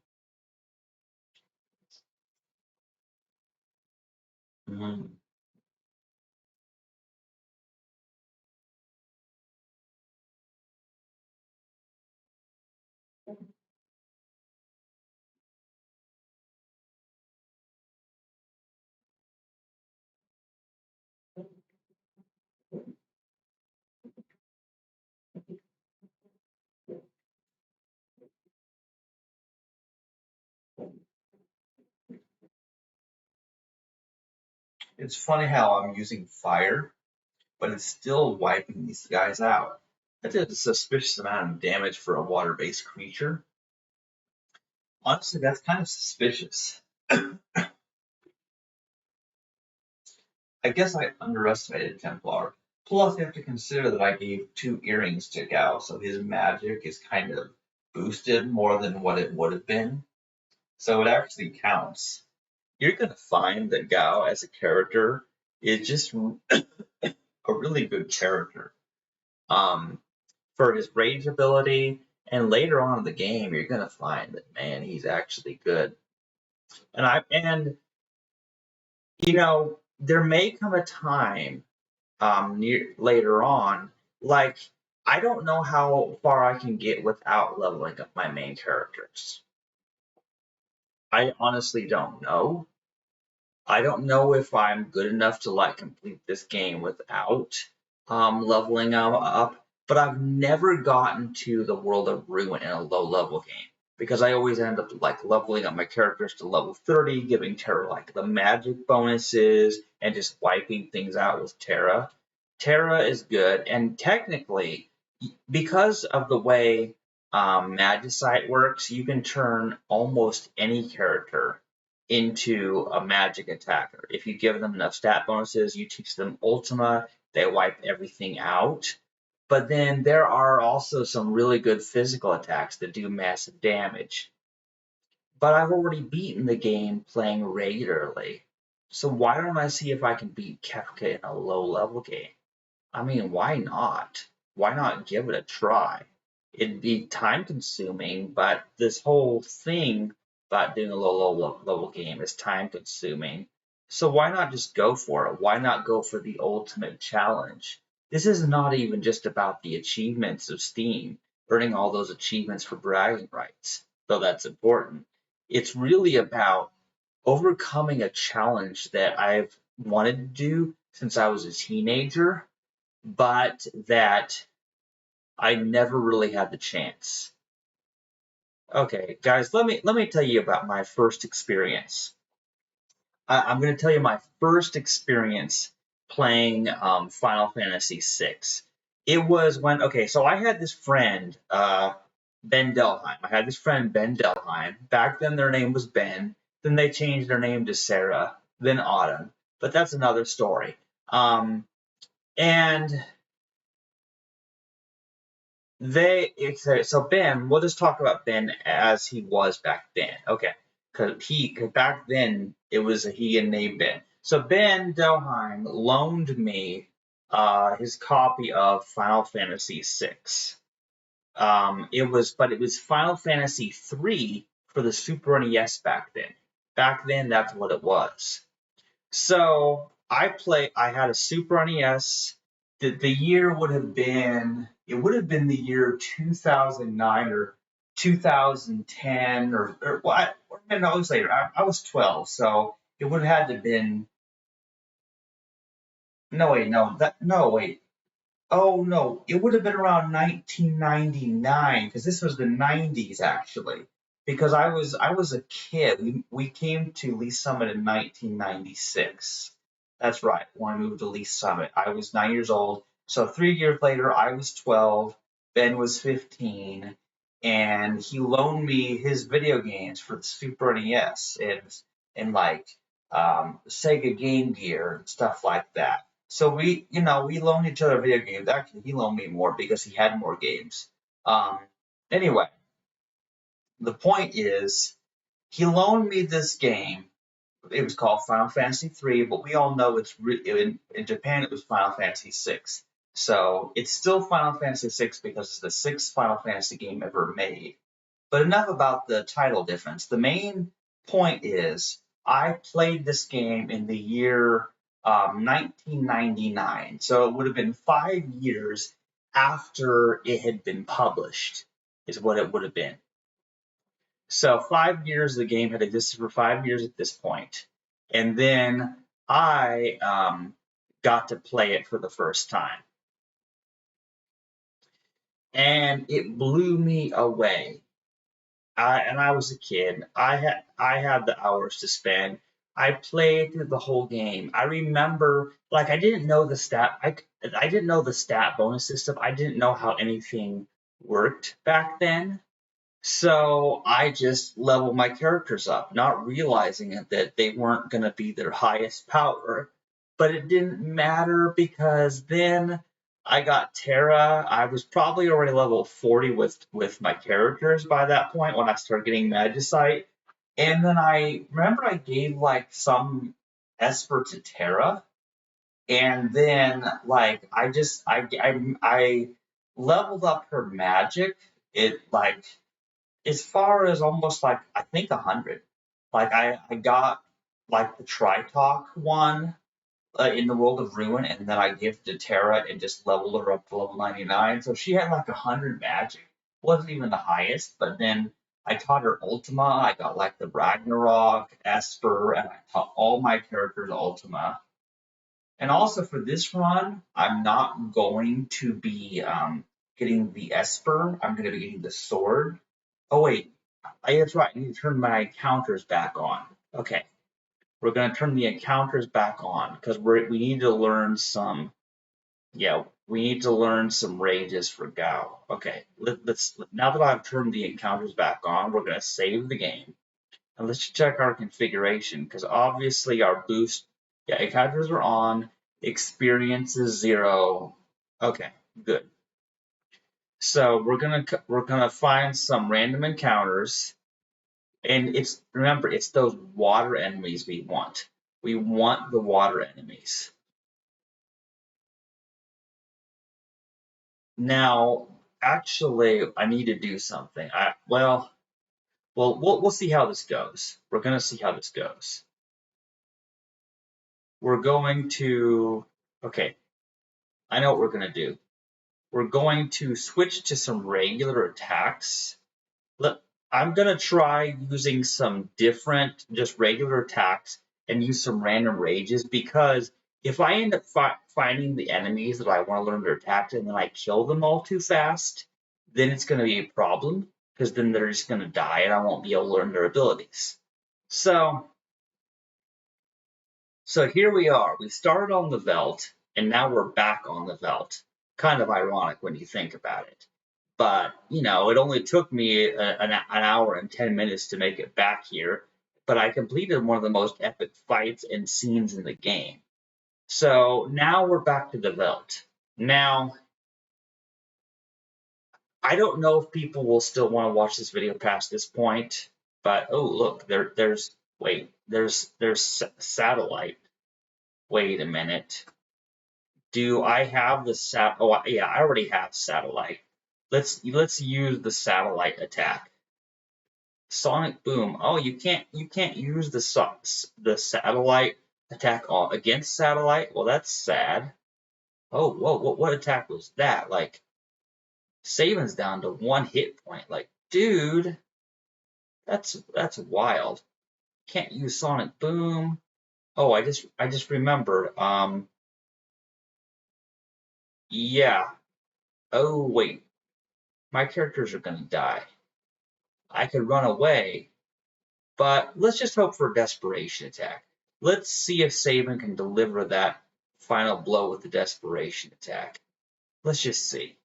Speaker 1: Mhm. It's funny how I'm using fire, but it's still wiping these guys out. That's a suspicious amount of damage for a water-based creature. Honestly, that's kind of suspicious. I guess I underestimated Templar. Plus, you have to consider that I gave 2 earrings to Gao, so his magic is kind of boosted more than what it would have been. So it actually counts. You're going to find that Gao as a character is just a really good character. Um, for his rage ability, and later on in the game, you're going to find that, man, he's actually good. And there may come a time later on, like I don't know how far I can get without leveling up my main characters. I honestly don't know. I don't know if I'm good enough to like complete this game without leveling up, but I've never gotten to the World of Ruin in a low level game because I always end up like leveling up my characters to level 30, giving Terra like the magic bonuses and just wiping things out with Terra. Terra is good, and technically, because of the way Magicite works, you can turn almost any character into a magic attacker. If you give them enough stat bonuses, you teach them Ultima, they wipe everything out. But then there are also some really good physical attacks that do massive damage. But I've already beaten the game playing regularly. So why don't I see if I can beat Kefka in a low level game? I mean, why not? Why not give it a try? It'd be time consuming, but this whole thing about doing a low level game is time consuming. So why not just go for it? Why not go for the ultimate challenge? This is not even just about the achievements of Steam, earning all those achievements for bragging rights, though that's important. It's really about overcoming a challenge that I've wanted to do since I was a teenager, but that I never really had the chance. Okay, guys, let me tell you about my first experience. I'm going to tell you my first experience playing Final Fantasy VI. It was when so I had this friend, Ben Delheim. I had this friend Ben Delheim. Back then their name was Ben. Then they changed their name to Sarah. Then Autumn. But that's another story. And so Ben, we'll just talk about Ben as he was back then. Okay. Cause back then it was a he and named Ben. So Ben Delheim loaned me his copy of Final Fantasy VI. But it was Final Fantasy III for the Super NES back then. Back then that's what it was. So I had a Super NES. The year would have been the year 2009 or 2010 or what? Or no, it was later. I was 12, so it would have had to been. No wait. Oh no, it would have been around 1999 because this was the 90s actually. Because I was a kid. We came to Lee Summit in 1996. That's right. When I moved to Lee Summit, I was 9 years old. So 3 years later, I was 12. Ben was 15, and he loaned me his video games for the Super NES and like Sega Game Gear and stuff like that. So we loaned each other video games. Actually, he loaned me more because he had more games. Um, anyway, the point is, he loaned me this game. It was called Final Fantasy III, but we all know in Japan it was Final Fantasy VI. So it's still Final Fantasy VI because it's the sixth Final Fantasy game ever made. But enough about the title difference. The main point is I played this game in the year 1999. So it would have been 5 years after it had been published, is what it would have been. So 5 years, the game had existed for 5 years at this point. And then I got to play it for the first time. And it blew me away. I was a kid. I had the hours to spend. I played through the whole game. I remember, like, I didn't know the stat. I didn't know the stat bonus system. I didn't know how anything worked back then. So I just leveled my characters up, not realizing that they weren't going to be their highest power. But it didn't matter because then I got Terra. I was probably already level 40 with my characters by that point when I started getting Magicite. And then I remember I gave like some Esper to Terra, and then like I leveled up her magic. It like as far as almost like I think 100. Like I got like the Tritalk one in the World of Ruin, and then I gifted Terra and just leveled her up to level 99. So she had like 100 magic. Wasn't even the highest, but then I taught her Ultima. I got like the Ragnarok, Esper, and I taught all my characters Ultima. And also for this run, I'm not going to be getting the Esper. I'm going to be getting the sword. Oh wait, that's right. I need to turn my encounters back on. Okay, we're going to turn the encounters back on because we need to learn some. Yeah, we need to learn some rages for Gao. Okay, let's now that I've turned the encounters back on, we're going to save the game and let's check our configuration because obviously our boost. Yeah, encounters are on. Experience is 0. Okay, good. So we're gonna find some random encounters. And it's remember, it's those water enemies we want. We want the water enemies. Now, actually, I need to do something. We'll see how this goes. We're gonna see how this goes. We're going to okay. I know what we're gonna do. We're going to switch to some regular attacks. Let, I'm gonna try using some different, just regular attacks and use some random rages because if I end up finding the enemies that I want to learn their attacks and then I kill them all too fast, then it's gonna be a problem because then they're just gonna die and I won't be able to learn their abilities. So, so here we are. We started on the Veldt and now we're back on the Veldt. Kind of ironic when you think about it. But, it only took me an hour and 10 minutes to make it back here. But I completed one of the most epic fights and scenes in the game. So now we're back to the Veldt. Now, I don't know if people will still want to watch this video past this point, but oh look, there's satellite. Wait a minute. Do I have the sat? Oh yeah, I already have satellite. Let's use the satellite attack. Sonic Boom. Oh, you can't use the satellite attack against satellite. Well, that's sad. Oh, whoa, what attack was that? Like Saban's down to 1 hit point. Like, dude, that's wild. Can't use Sonic Boom. Oh, I just remembered. Yeah. Oh wait, my characters are gonna die. I could run away, but let's just hope for a desperation attack. Let's see if Saban can deliver that final blow with the desperation attack. Let's just see.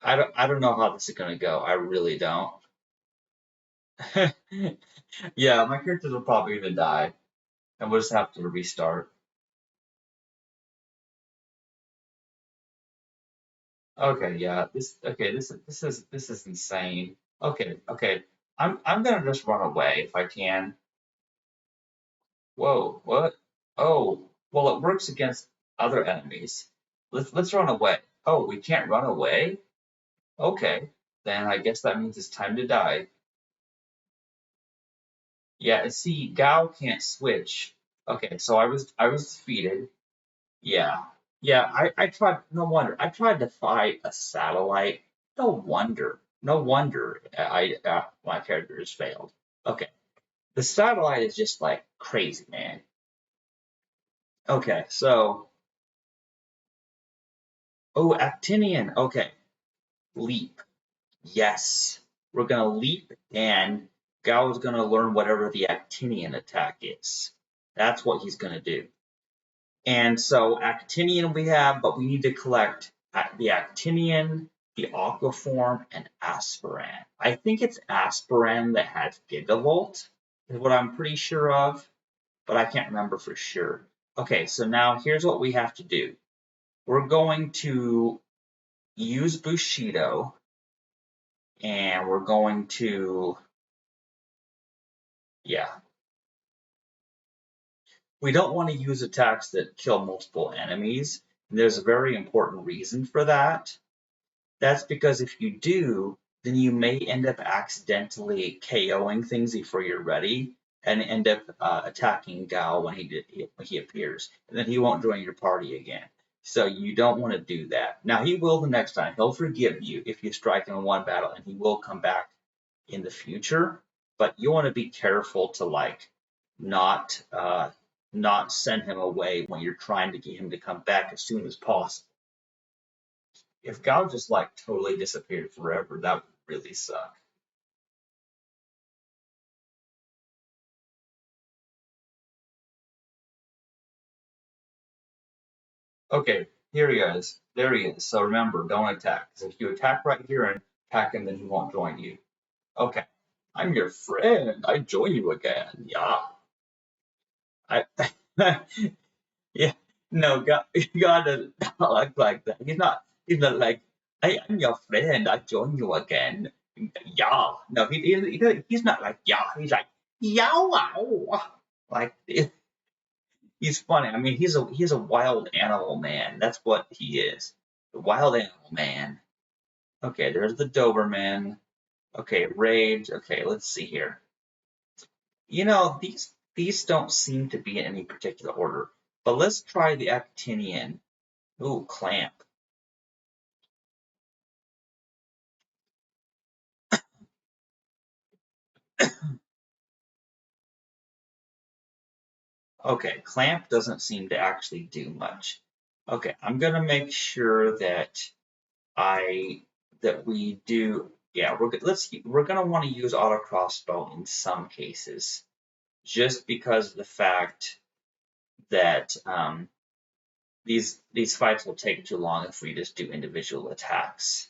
Speaker 1: I don't know how this is gonna go. I really don't. Yeah, my characters will probably gonna die, and we'll just have to restart. Okay, yeah. This is insane. Okay. I'm gonna just run away if I can. Whoa, what? Oh, well, it works against other enemies. Let's run away. Oh, we can't run away? Okay, then I guess that means it's time to die. Yeah, see, Gao can't switch. Okay, so I was defeated. Yeah. Yeah, I tried no wonder. I tried to fight a satellite. No wonder. No wonder my character has failed. Okay. The satellite is just like crazy, man. Okay, so oh, Actinian. Okay. Leap. Yes. We're gonna leap and Gao is gonna learn whatever the Actinian attack is. That's what he's gonna do. And so Actinian we have, but we need to collect the Actinian, the Aquaform, and Aspiran. I think it's Aspiran that has Gigavolt, is what I'm pretty sure of, but I can't remember for sure. Okay, so now here's what we have to do. We're going to use Bushido And we're going to, yeah. We don't want to use attacks that kill multiple enemies. And there's a very important reason for that. That's because if you do, then you may end up accidentally KOing things before you're ready and end up attacking Gao when he appears. And then he won't join your party again. So you don't want to do that. Now he will the next time. He'll forgive you if you strike him in one battle, and he will come back in the future. But you want to be careful to like not not send him away when you're trying to get him to come back as soon as possible. If Gao just like totally disappeared forever, that would really suck. Okay, here he is. There he is. So remember, don't attack. Because if you attack right here and attack him, then he won't join you. Okay. I'm your friend. I join you again. Yeah. I yeah. No, God doesn't talk like that. He's not like, hey, I'm your friend. I join you again. Yeah. No, he's not like yeah. He's like, yow wow. Like he's funny. I mean, he's a wild animal man. That's what he is. The wild animal man. Okay, there's the Doberman. Okay, Rage. Okay, let's see here. These don't seem to be in any particular order. But let's try the Actinian. Ooh, Clamp. Okay, Clamp doesn't seem to actually do much. Okay, I'm gonna make sure that I that we do. Yeah, we're gonna want to use auto crossbow in some cases, just because of the fact that these fights will take too long if we just do individual attacks.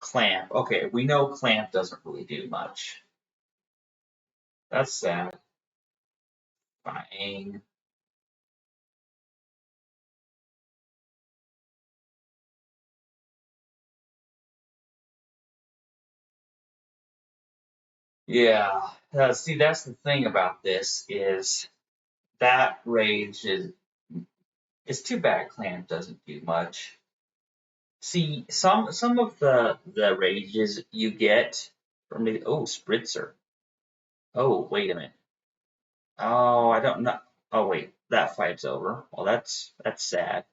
Speaker 1: Clamp. Okay, we know Clamp doesn't really do much. That's sad. Fine. Yeah. See, that's the thing about this is that rage is it's too bad Clamp doesn't do much. See, some of the rages you get from the Spritzer. Oh, wait a minute. Oh, I don't know. Oh wait, that fight's over. Well, that's sad.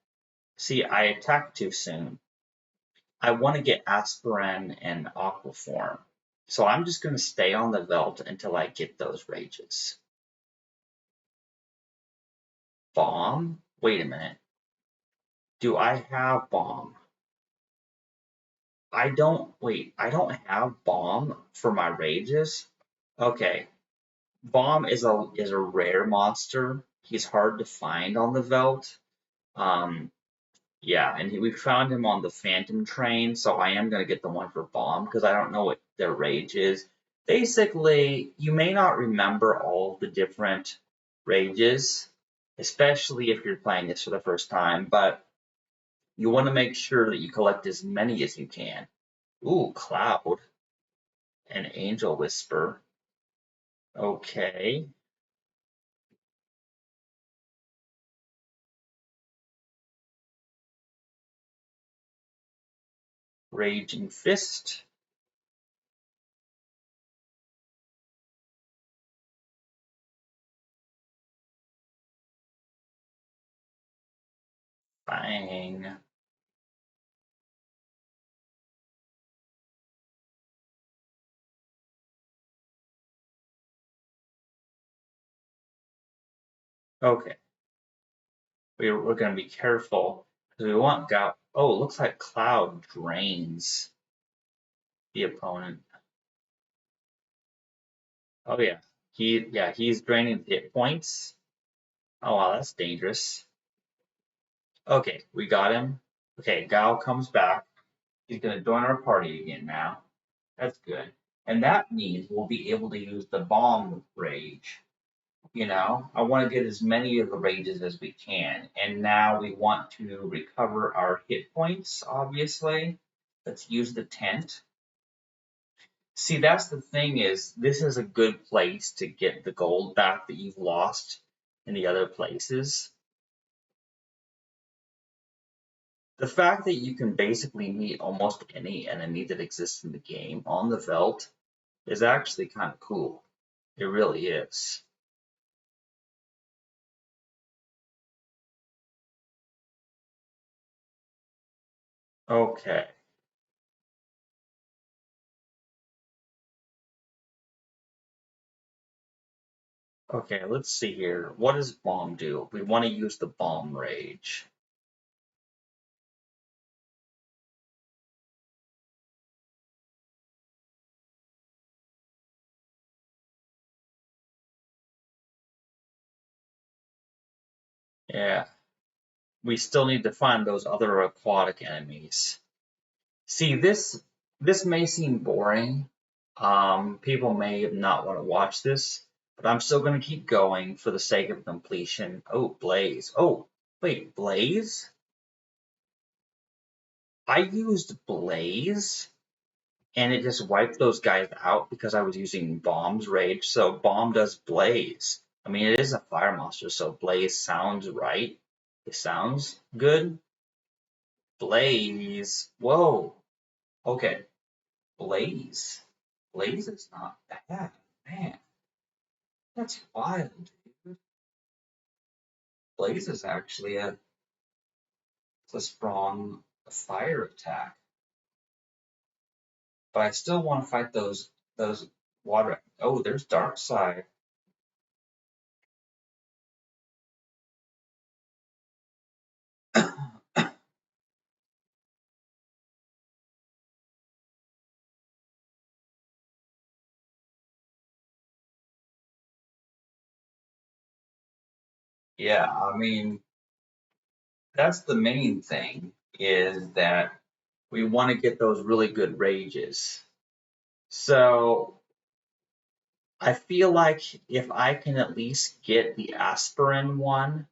Speaker 1: See, I attacked too soon. I want to get Aspirin and Aquaform. So I'm just going to stay on the Veld until I get those rages. Bomb? Wait a minute. Do I have bomb? I don't have bomb for my rages. Okay. Bomb is a rare monster. He's hard to find on the Veld. Um, yeah, and we found him on the Phantom train, so I am gonna get the one for Bomb because I don't know what their rage is. Basically, you may not remember all the different rages, especially if you're playing this for the first time, but you want to make sure that you collect as many as you can. Ooh, Cloud and Angel Whisper. Okay. Raging Fist. Bang. Okay. We're going to be careful because we want Got. Oh, it looks like Cloud drains the opponent. Oh yeah, he's draining hit points. Oh wow, that's dangerous. Okay, we got him. Okay, Gao comes back. He's gonna join our party again now. That's good. And that means we'll be able to use the bomb rage. You know, I want to get as many of the rages as we can. And now we want to recover our hit points, obviously. Let's use the tent. See, that's the thing is, this is a good place to get the gold back that you've lost in the other places. The fact that you can basically meet almost any enemy that exists in the game on the veldt is actually kind of cool. It really is. Okay. Okay, let's see here. What does bomb do? We want to use the bomb rage. Yeah, we still need to find those other aquatic enemies. See, this may seem boring. People may not want to watch this, but I'm still going to keep going for the sake of completion. Oh, Blaze. Oh, wait, Blaze? I used Blaze and it just wiped those guys out because I was using Bomb's Rage. So Bomb does Blaze. I mean, it is a fire monster, so Blaze sounds right. It sounds good. Blaze. Whoa. Okay. Blaze. Blaze is not bad. Man, that's wild, dude. Blaze is actually a strong fire attack. But I still want to fight those water. Oh, there's Dark Side. Yeah, I mean, that's the main thing is that we want to get those really good rages. So I feel like if I can at least get the aspirin one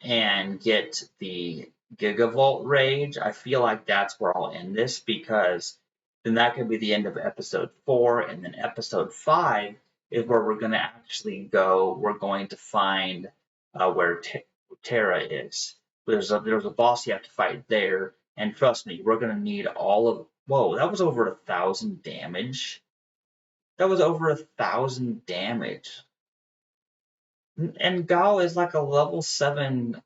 Speaker 1: and get the gigavolt rage, I feel like that's where I'll end this because then that could be the end of episode 4, and then episode 5 is where we're going to actually go. We're going to find where Terra is. There's a boss you have to fight there, and trust me, we're going to need all of. Whoa, that was over 1,000 damage. That was over 1,000 damage. And Gao is like a level 7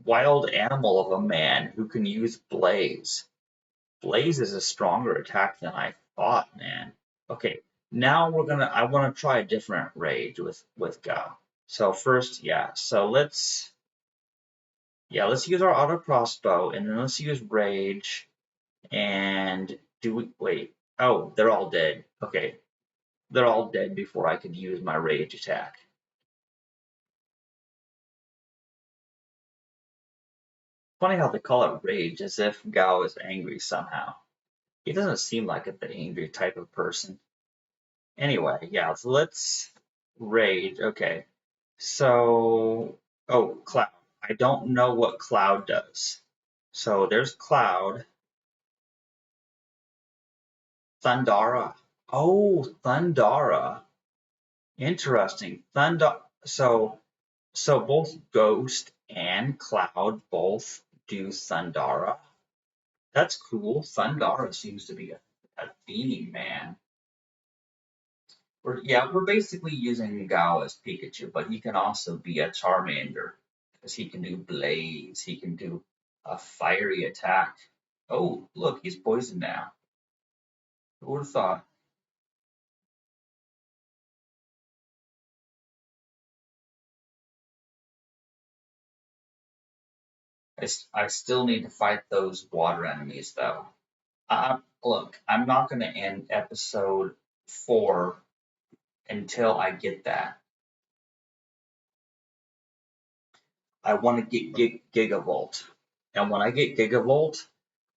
Speaker 1: wild animal of a man who can use Blaze. Blaze is a stronger attack than I thought, man. Okay, now I want to try a different rage with Gao. So first, yeah. So let's use our auto crossbow and then let's use rage and do we wait? Oh, they're all dead. Okay, they're all dead before I could use my rage attack. Funny how they call it rage, as if Gao is angry somehow. He doesn't seem like a angry type of person. Anyway, yeah, so let's rage. Okay. So, oh, Cloud. I don't know what Cloud does. So there's Cloud. Thundara. Oh, Thundara. Interesting. So both Ghost and Cloud both do Thundara. That's cool. Thundara seems to be a theming man. We're basically using Gao as Pikachu, but he can also be a Charmander because he can do Blaze. He can do a fiery attack. Oh, look, he's poisoned now. Who would have thought? I still need to fight those water enemies though. Look, I'm not going to end episode 4 until I get that. I want to get Gigavolt. And when I get Gigavolt,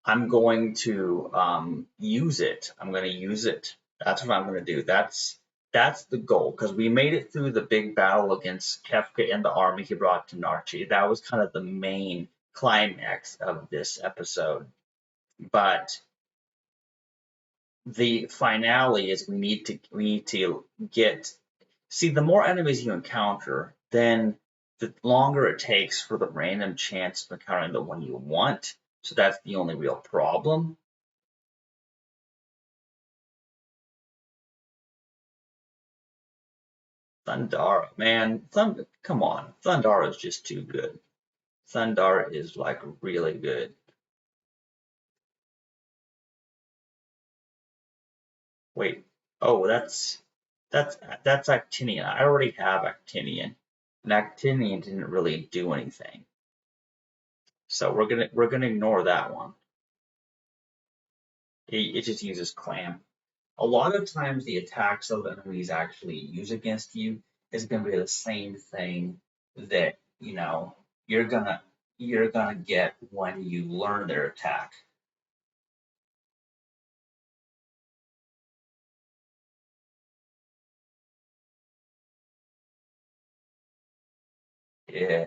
Speaker 1: I'm going to use it. I'm going to use it. That's what I'm going to do. That's the goal, because we made it through the big battle against Kefka and the army he brought to Narchi. That was kind of the main climax of this episode. But the finale is we need to get see the more enemies you encounter, then the longer it takes for the random chance of encountering the one you want. So that's the only real problem. Thundara, man, come on, Thundara is just too good. Thundara is like really good. Wait, oh, that's Actinian. I already have Actinian, and Actinian didn't really do anything, so we're gonna ignore that one. It just uses clam. A lot of times, the attacks of enemies actually use against you is gonna be the same thing that you're gonna you're gonna get when you learn their attack. Yeah,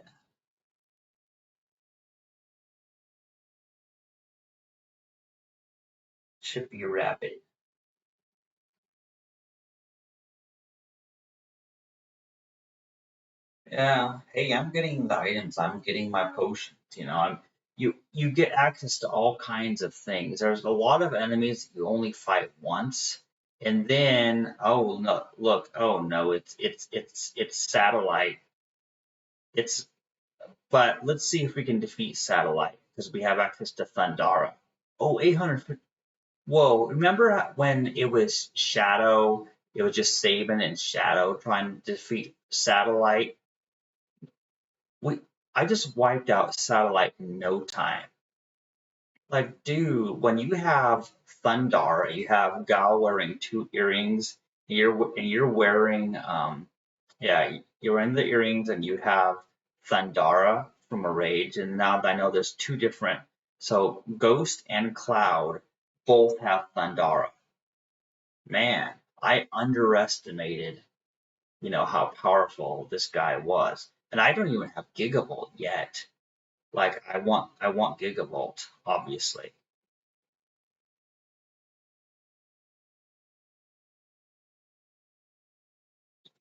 Speaker 1: Chippy Rabbit. Yeah. Hey, I'm getting the items. I'm getting my potions. You get access to all kinds of things. There's a lot of enemies you only fight once, and then oh no, look, oh no, it's satellite. It's but let's see if we can defeat satellite because we have access to Thundara. Oh, 800. Whoa, remember when it was Shadow? It was just Saban and Shadow trying to defeat satellite. We I just wiped out satellite in no time. Like, dude, when you have Thundar, you have Gal wearing two earrings, and you're wearing yeah, you're wearing the earrings, and you have Thundara from a rage, and now I know there's two different. So Ghost and Cloud both have Thundara. Man, I underestimated, how powerful this guy was, and I don't even have Gigavolt yet. Like I want Gigavolt, obviously.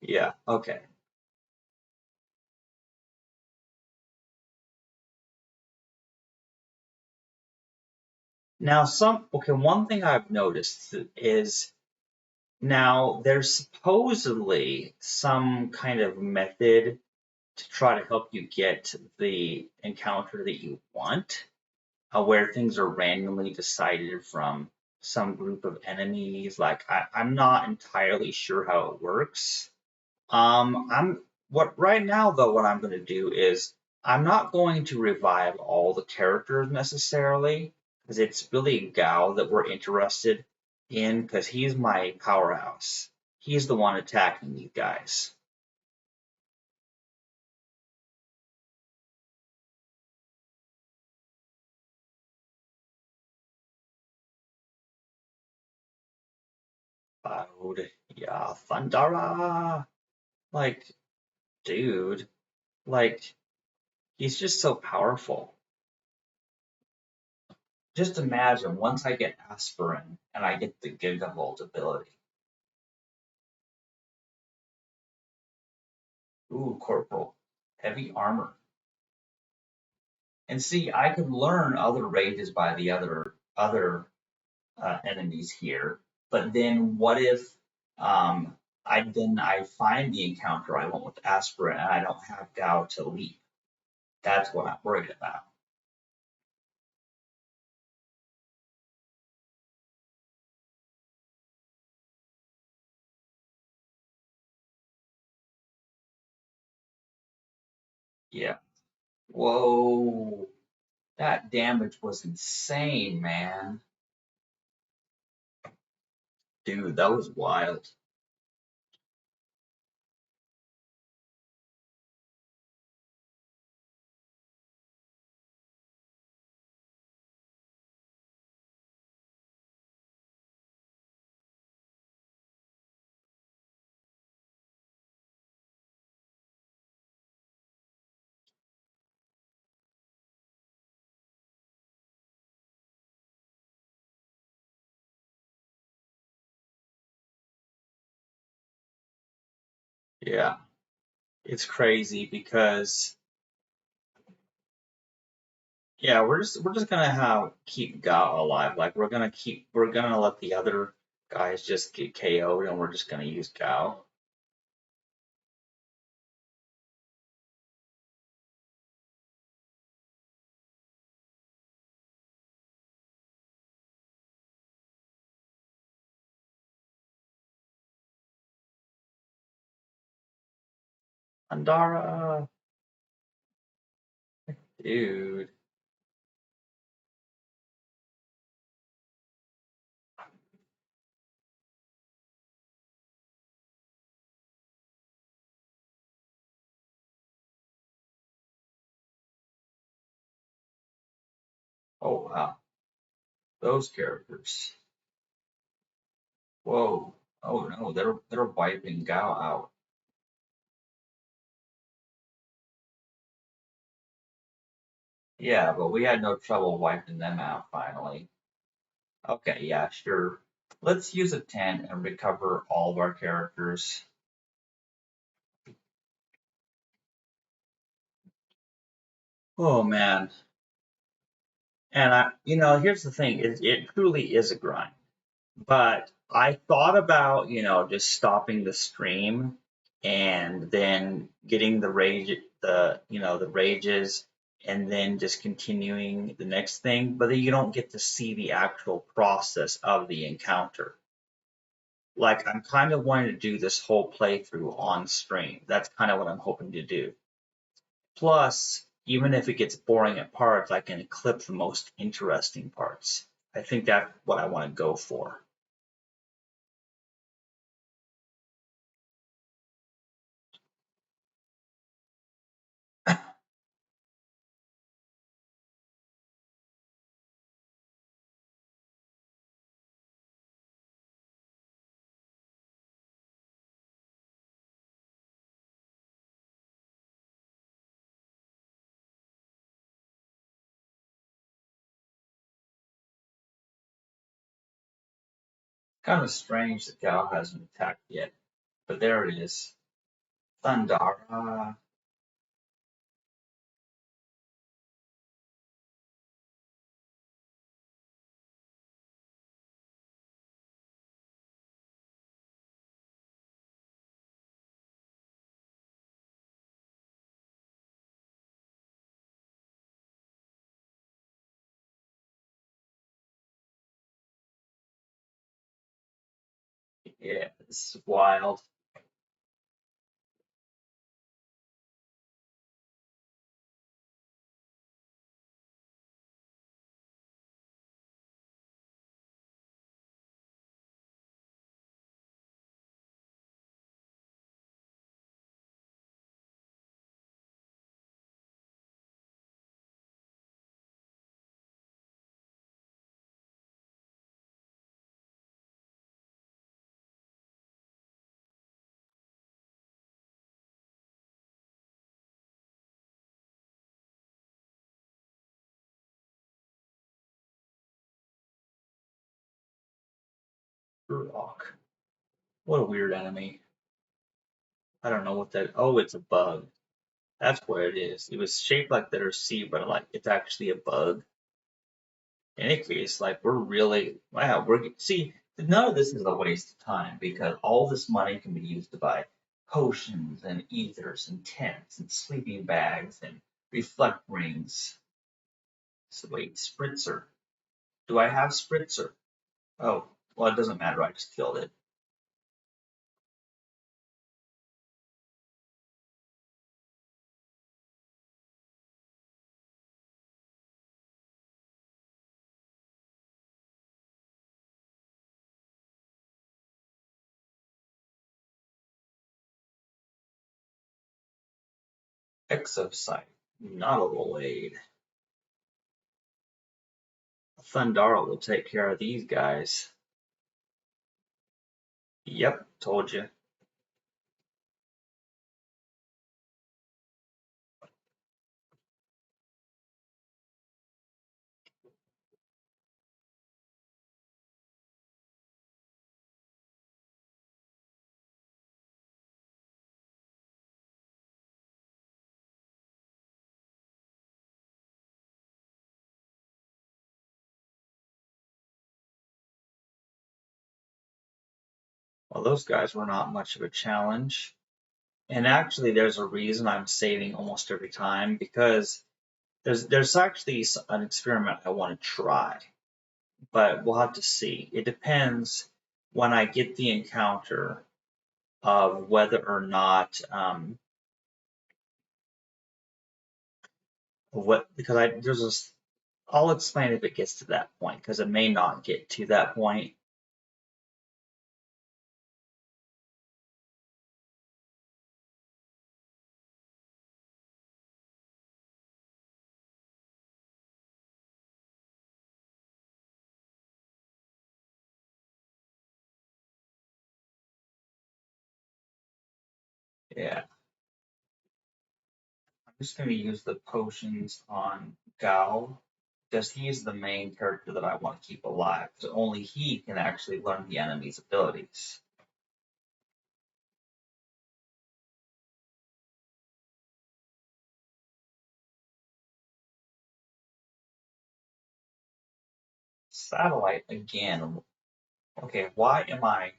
Speaker 1: Yeah, okay. Now one thing I've noticed is now there's supposedly some kind of method to try to help you get the encounter that you want, where things are randomly decided from some group of enemies. Like I'm not entirely sure how it works. I'm what right now though. What I'm going to do is I'm not going to revive all the characters necessarily because it's really Gao that we're interested in because he's my powerhouse. He's the one attacking these guys. Yeah, Thundara. Like, dude, like he's just so powerful. Just imagine once I get aspirin and I get the Gigavolt ability. Ooh, Corporal. Heavy armor. And see, I could learn other rages by the other enemies here, but then what if I find the encounter I want with Aspirin and I don't have Gao to leap? That's what I'm worried about. Yeah. Whoa, that damage was insane, man. Dude, that was wild. Yeah, it's crazy because yeah, we're just gonna have keep Gao alive. Like we're gonna let the other guys just get KO'd and we're just gonna use Gao. Andara, dude. Oh wow, those characters. Whoa. Oh no, they're wiping Gao out. Yeah, but we had no trouble wiping them out finally. Okay, yeah, sure. Let's use a 10 and recover all of our characters. Oh man. And here's the thing, it truly is a grind. But I thought about, just stopping the stream and then getting the rages and then just continuing the next thing, but then you don't get to see the actual process of the encounter. Like I'm kind of wanting to do this whole playthrough on stream. That's kind of what I'm hoping to do. Plus, even if it gets boring at parts, I can clip the most interesting parts. I think that's what I want to go for. Kind of strange that Gal hasn't attacked yet, but there it is. Thundara. Yeah, this is wild. Rock. What a weird enemy. I don't know what that. Oh, it's a bug. That's what it is. It was shaped like letter C, but like it's actually a bug. In any case, like we're really wow. We're see none of this is a waste of time because all this money can be used to buy potions and ethers and tents and sleeping bags and reflect rings. So wait, spritzer. Do I have spritzer? Oh, well, it doesn't matter. I just killed it. Exocyte. Not a Rolade. Thundara will take care of these guys. Yep, told you. Well, those guys were not much of a challenge. And actually, there's a reason I'm saving almost every time because there's actually an experiment I want to try, but we'll have to see. It depends when I get the encounter of whether or not what because I there's this. I'll explain if it gets to that point because it may not get to that point. Yeah, I'm just gonna use the potions on Gao because he's the main character that I want to keep alive. So only he can actually learn the enemy's abilities. Satellite again. Okay, why am I?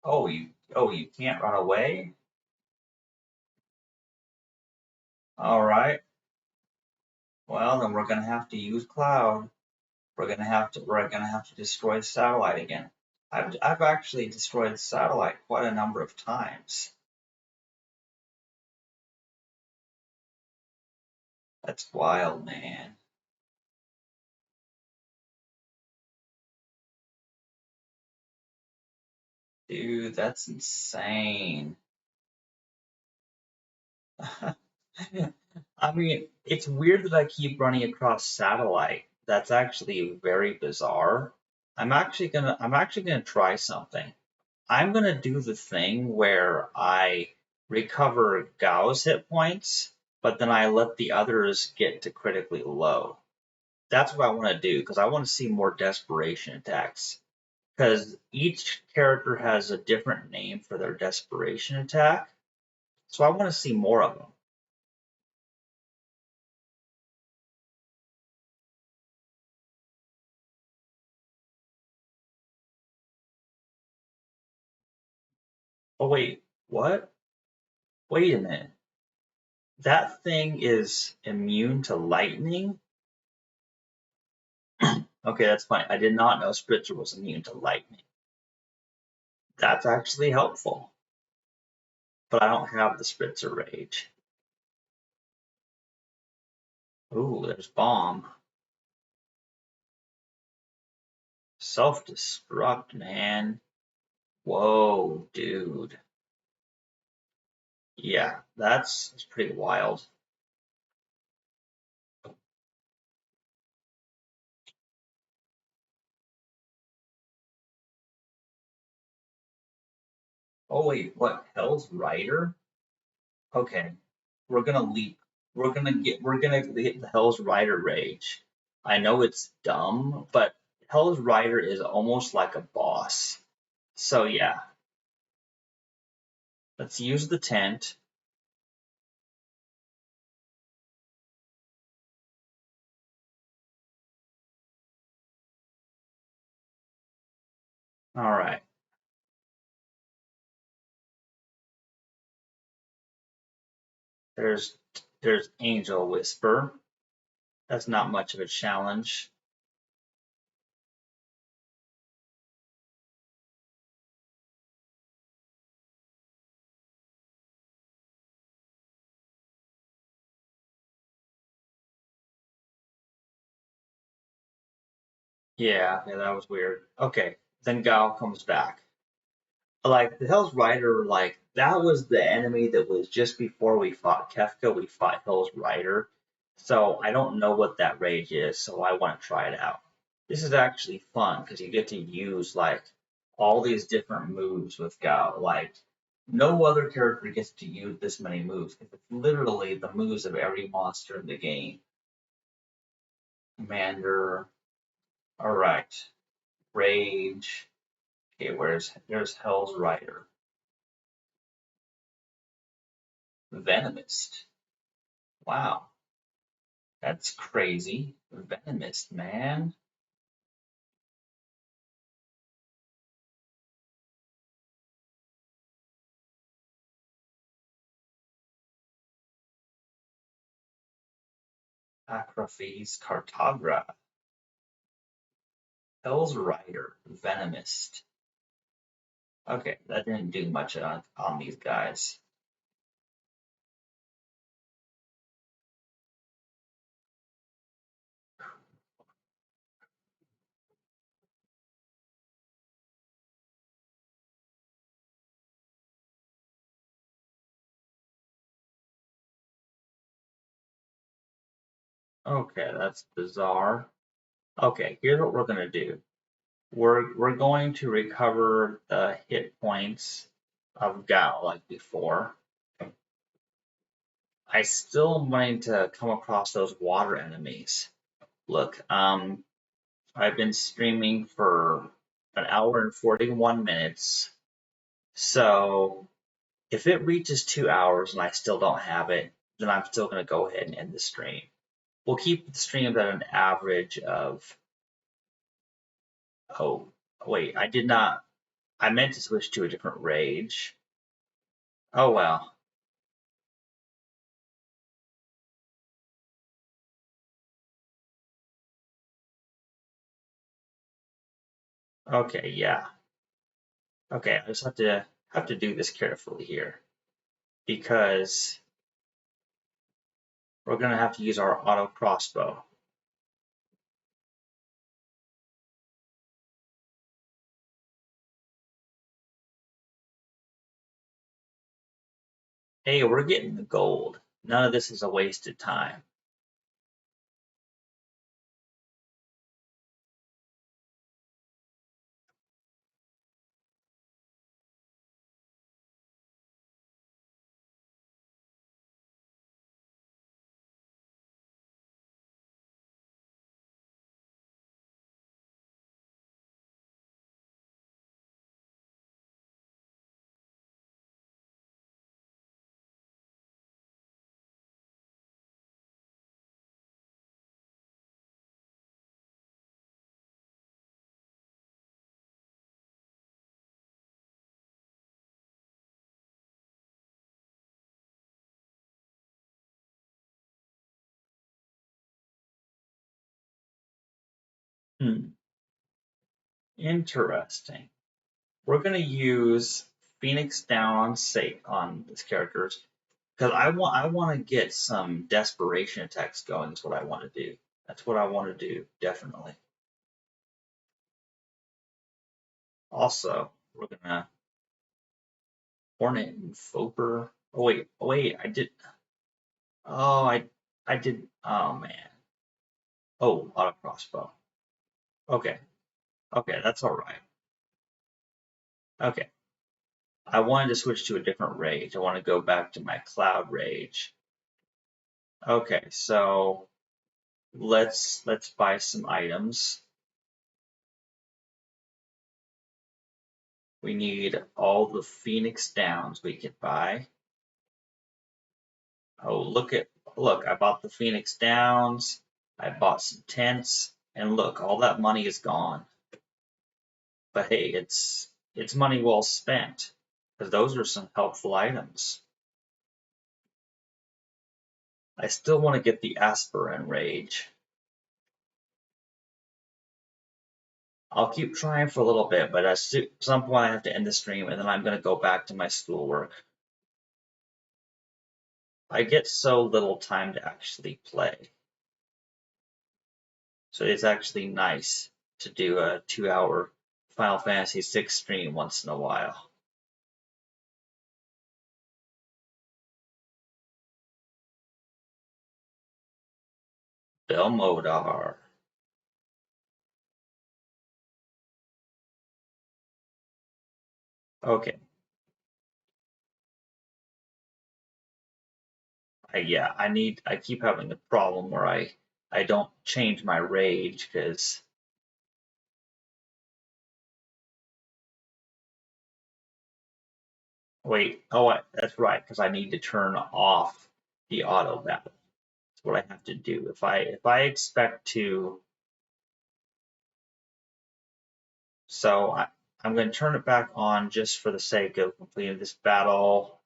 Speaker 1: Oh, you can't run away? All right. Well, then we're gonna have to use Cloud. We're gonna have to destroy the satellite again. I've actually destroyed the satellite quite a number of times. That's wild, man. Dude, that's insane. I mean, it's weird that I keep running across satellite. That's actually very bizarre. I'm actually gonna try something. I'm gonna do the thing where I recover Gao's hit points, but then I let the others get to critically low. That's what I want to do because I want to see more desperation attacks. Because each character has a different name for their desperation attack, so I want to see more of them. Oh wait, what? Wait a minute. That thing is immune to lightning? Okay, that's fine. I did not know Spritzer was immune to lightning. That's actually helpful, but I don't have the Spritzer Rage. Ooh, there's Bomb. Self-destruct, man. Whoa, dude. Yeah, that's pretty wild. Oh wait, what? Hell's Rider? Okay, we're gonna leap. We're gonna hit the Hell's Rider rage. I know it's dumb, but Hell's Rider is almost like a boss. So yeah, let's use the tent. All right. There's there's Angel Whisper. That's not much of a challenge. Yeah, that was weird. Okay, then Gao comes back. Like the Hell's Rider, like that was the enemy that was just before we fought Kefka, we fought Hell's Rider. So I don't know what that rage is, so I want to try it out. This is actually fun because you get to use like all these different moves with Gao. Like no other character gets to use this many moves because it's literally the moves of every monster in the game. Commander, all right, Rage. Okay, there's Hell's Rider, Venomist. Wow, that's crazy. Venomist, man. Acrophes cartagra. Hell's Rider, Venomist. Okay, that didn't do much on these guys. Okay, that's bizarre. Okay, here's what we're gonna do. We're going to recover the hit points of Gao like before. I still wanting to come across those water enemies. Look, I've been streaming for an hour and 41 minutes. So if it reaches 2 hours and I still don't have it, then I'm still going to go ahead and end the stream. We'll keep the stream at an average of, oh, wait, I did not, I meant to switch to a different rage. Oh well. Okay, yeah. Okay, I just have to do this carefully here because we're gonna have to use our auto crossbow. Hey, we're getting the gold. None of this is a wasted time. Hmm, interesting. We're gonna use Phoenix down on on this characters because I want to get some desperation attacks going. Is what I want to do. That's what I want to do, definitely. Also, we're gonna Hornet and Foper. Oh wait, I did. Oh, I did. Oh man. Oh, auto crossbow. Okay, okay, that's all right. Okay, I wanted to switch to a different rage. I want to go back to my cloud rage. Okay, so let's buy some items. We need all the Phoenix Downs we could buy. Oh, look, I bought the Phoenix Downs. I bought some tents, and look, all that money is gone. But hey, it's money well spent because those are some helpful items. I still want to get the aspirin rage. I'll keep trying for a little bit, but at some point I have to end the stream and then I'm going to go back to my schoolwork. I get so little time to actually play. So it's actually nice to do a 2 hour Final Fantasy VI stream once in a while. Belmodar. Okay. Yeah, I keep having the problem where I don't change my rage because wait, oh, that's right, because I need to turn off the auto battle. That's what I have to do. If I expect to, so I'm going to turn it back on just for the sake of completing this battle.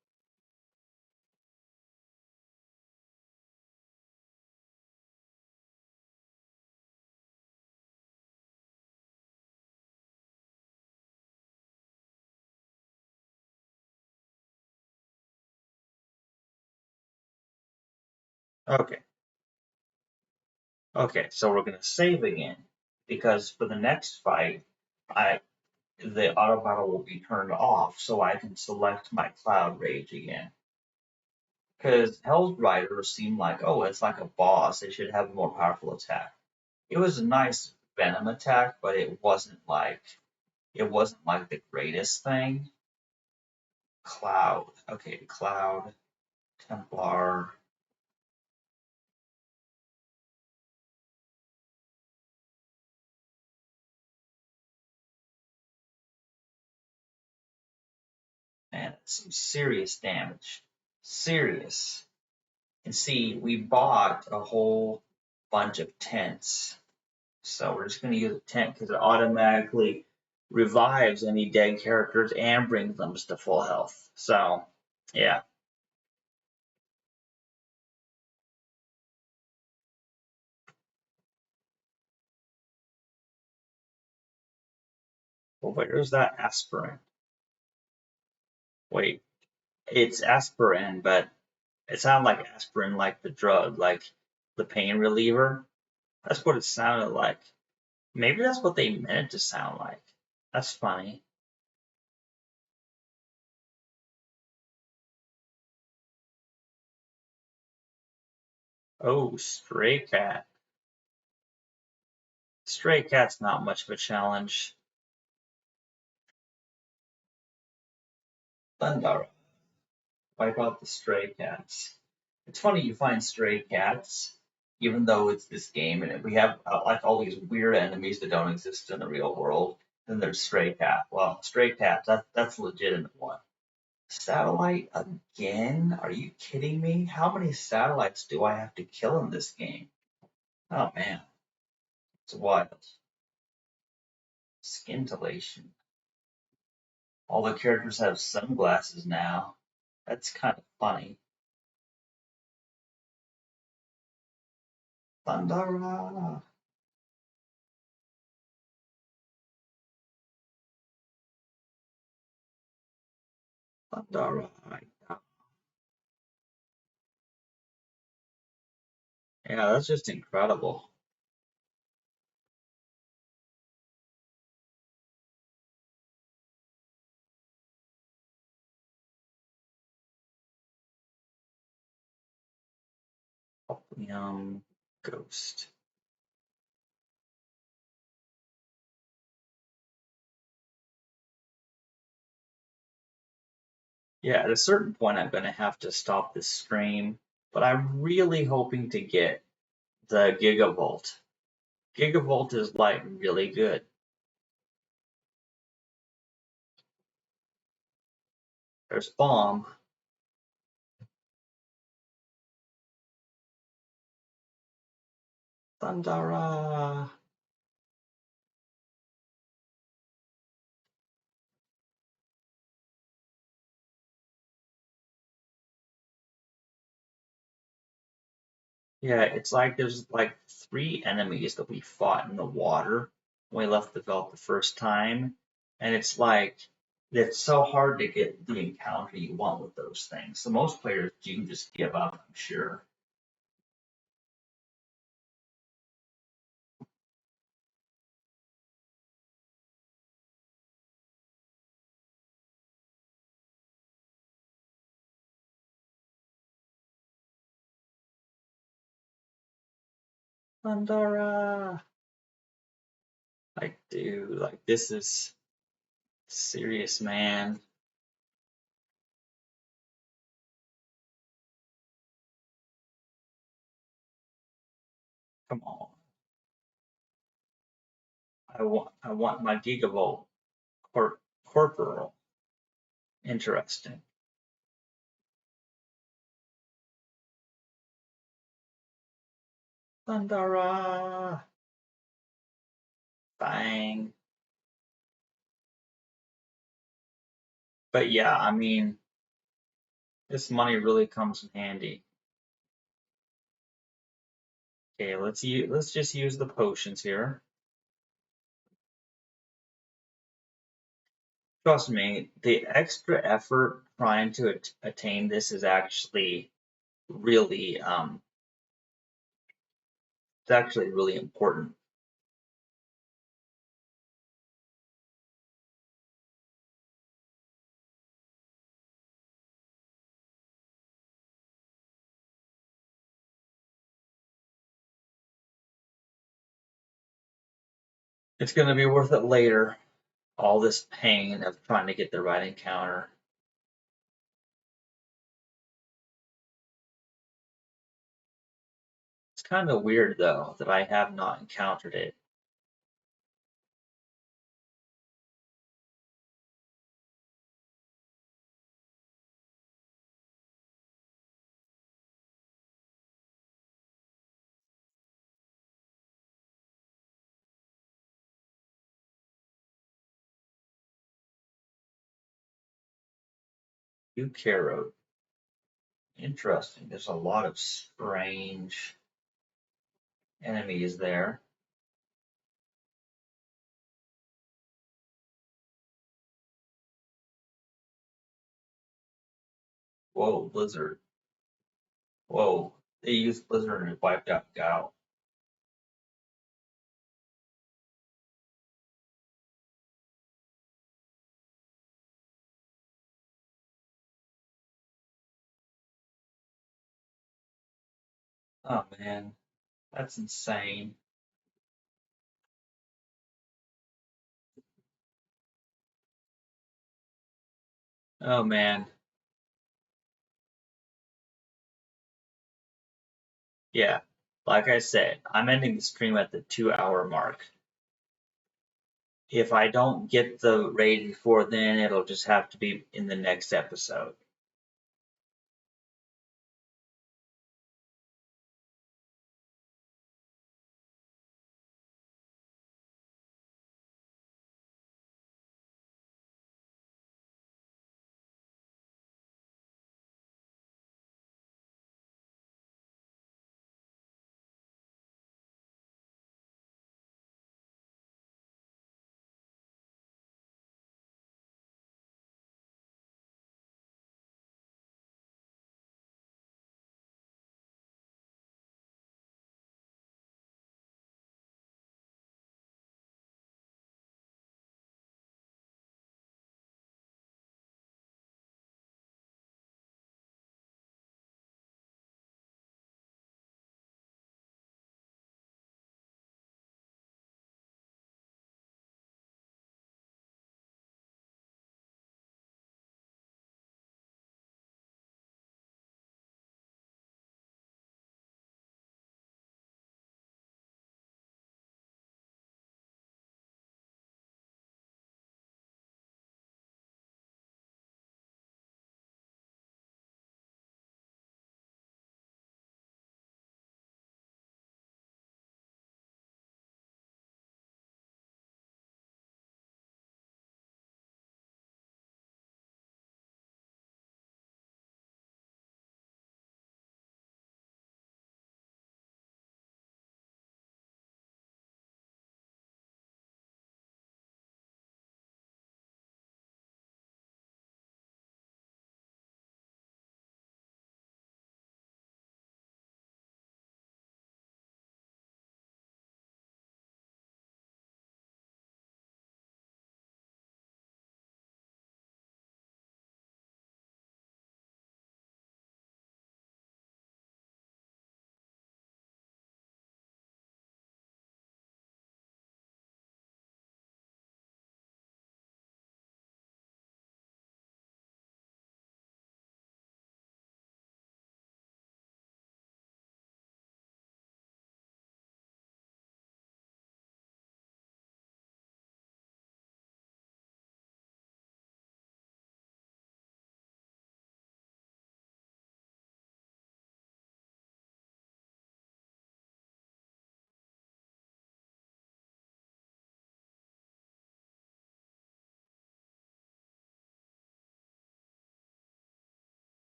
Speaker 1: Okay. Okay, so we're gonna save again because for the next fight, I the auto battle will be turned off so I can select my Cloud Rage again. Because Hell's Rider seemed like, oh, it's like a boss. It should have a more powerful attack. It was a nice Venom attack, but it wasn't like the greatest thing. Cloud. Okay, Cloud, Templar. Man, that's some serious damage. Serious. And see, we bought a whole bunch of tents. So we're just going to use a tent because it automatically revives any dead characters and brings them to full health. So, yeah. Well, where's that aspirin? Wait, it's aspirin, but it sounded like aspirin, like the drug, like the pain reliever. That's what it sounded like. Maybe that's what they meant it to sound like. That's funny. Oh, Stray Cat. Stray Cat's not much of a challenge. Thunder. Wipe out the stray cats. It's funny you find stray cats, even though it's this game and we have like all these weird enemies that don't exist in the real world. Then there's stray cat. Well, stray cats, that's a legitimate one. Satellite again? Are you kidding me? How many satellites do I have to kill in this game? Oh man, it's wild. Scintillation. All the characters have sunglasses now. That's kind of funny. Thundera. Thundera. Yeah, that's just incredible. Ghost. Yeah, at a certain point, I'm gonna have to stop this stream, but I'm really hoping to get the Gigavolt. Gigavolt is like really good. There's Bomb, Thundera. Yeah, it's like there's like three enemies that we fought in the water when we left the Veldt the first time, and it's like it's so hard to get the encounter you want with those things. So most players do just give up, I'm sure. Thundera. Like, dude, like this is serious, man. Come on. I want my Gigavolt corporal. Interesting. Thundera. Bang. But yeah, I mean, this money really comes in handy. Okay, let's just use the potions here. Trust me, the extra effort trying to attain this is actually really It's actually really important. It's going to be worth it later. All this pain of trying to get the right encounter. It's kind of weird though that I have not encountered it. Eukaryote. Interesting. There's a lot of strange enemies there. Whoa, Blizzard. Whoa. They used Blizzard and it wiped out Gao. Oh man, that's insane. Oh man. Yeah. Like I said, I'm ending the stream at the 2 hour mark. If I don't get the raid before then, it'll just have to be in the next episode.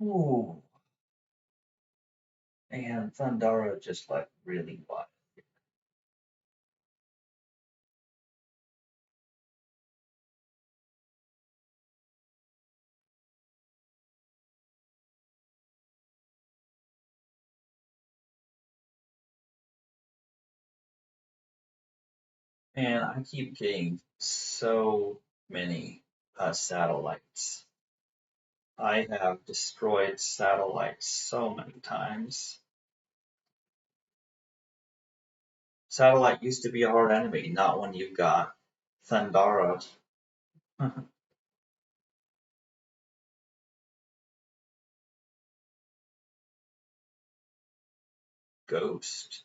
Speaker 1: Ooh. And Thundara just like really wild. And I keep getting so many satellites. I have destroyed satellites so many times. Satellite used to be a hard enemy, not when you got Thundara. Ghost.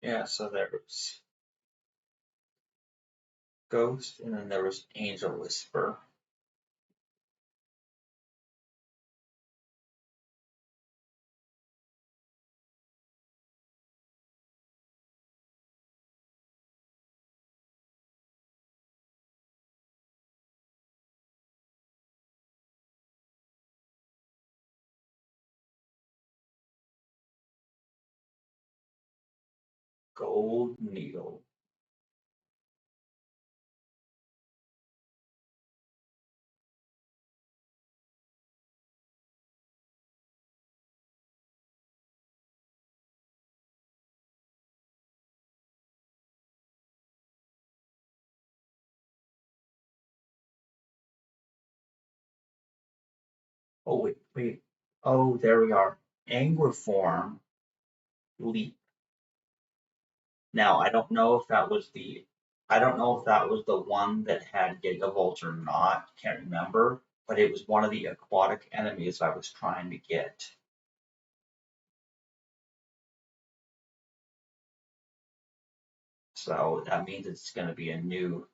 Speaker 1: Yeah, so there was Ghost, and then there was Angel Whisper. Gold Needle. Oh wait, wait. Oh, there we are. Anguiform Leap. Now I don't know if that was the one that had Gigavolt or not, can't remember, but it was one of the aquatic enemies I was trying to get. So that means it's gonna be a new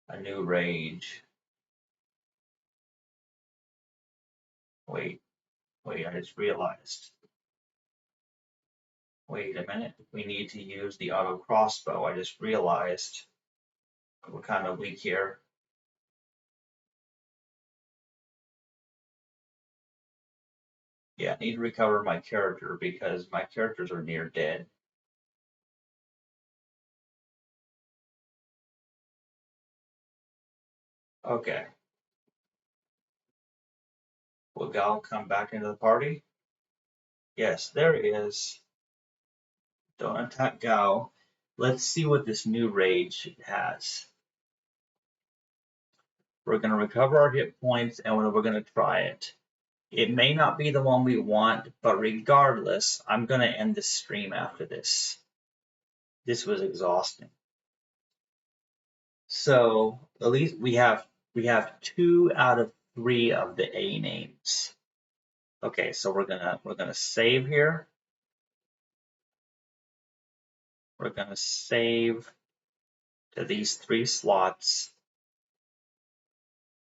Speaker 1: rage. Wait, wait, I just realized. Wait a minute, we need to use the auto crossbow. I just realized we're kind of weak here. Yeah, I need to recover my character because my characters are near dead. Okay, will Gal come back into the party? Yes, there is. Don't attack Gao. Let's see what this new rage has. We're going to recover our hit points and we're going to try it. It may not be the one we want, but regardless, I'm going to end the stream after this. This was exhausting. So at least we have 2 out of 3 of the A names. Okay, so we're gonna save here. We're gonna save to these 3 slots,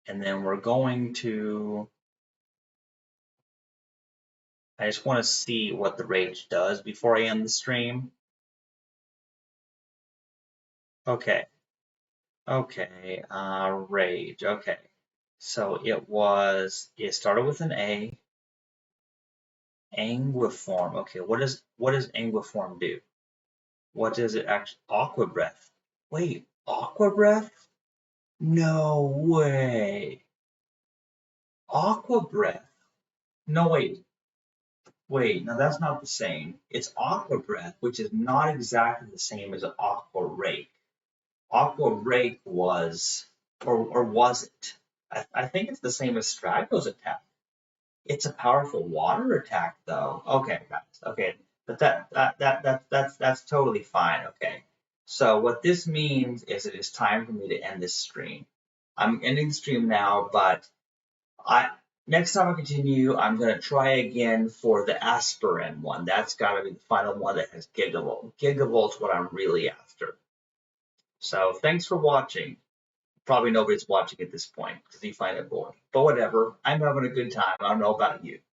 Speaker 1: and then we're going to. I just want to see what the rage does before I end the stream. Okay, okay, rage. Okay, so it started with an A. Anguiform. Okay, what does Anguiform do? What does it actually? Aqua breath. Wait, aqua breath? No way. Aqua breath. No, wait. No, that's not the same. It's aqua breath, which is not exactly the same as aqua rake. Aqua rake was, or was it? I think it's the same as Strago's attack. It's a powerful water attack, though. Okay, guys. Okay, but that's totally fine. Okay. So what this means is it is time for me to end this stream. I'm ending the stream now, but I next time I continue, I'm gonna try again for the aspirin one. That's got to be the final one that has gigavolt. Gigavolt's what I'm really after. So thanks for watching. Probably nobody's watching at this point because you find it boring. But whatever. I'm having a good time. I don't know about you.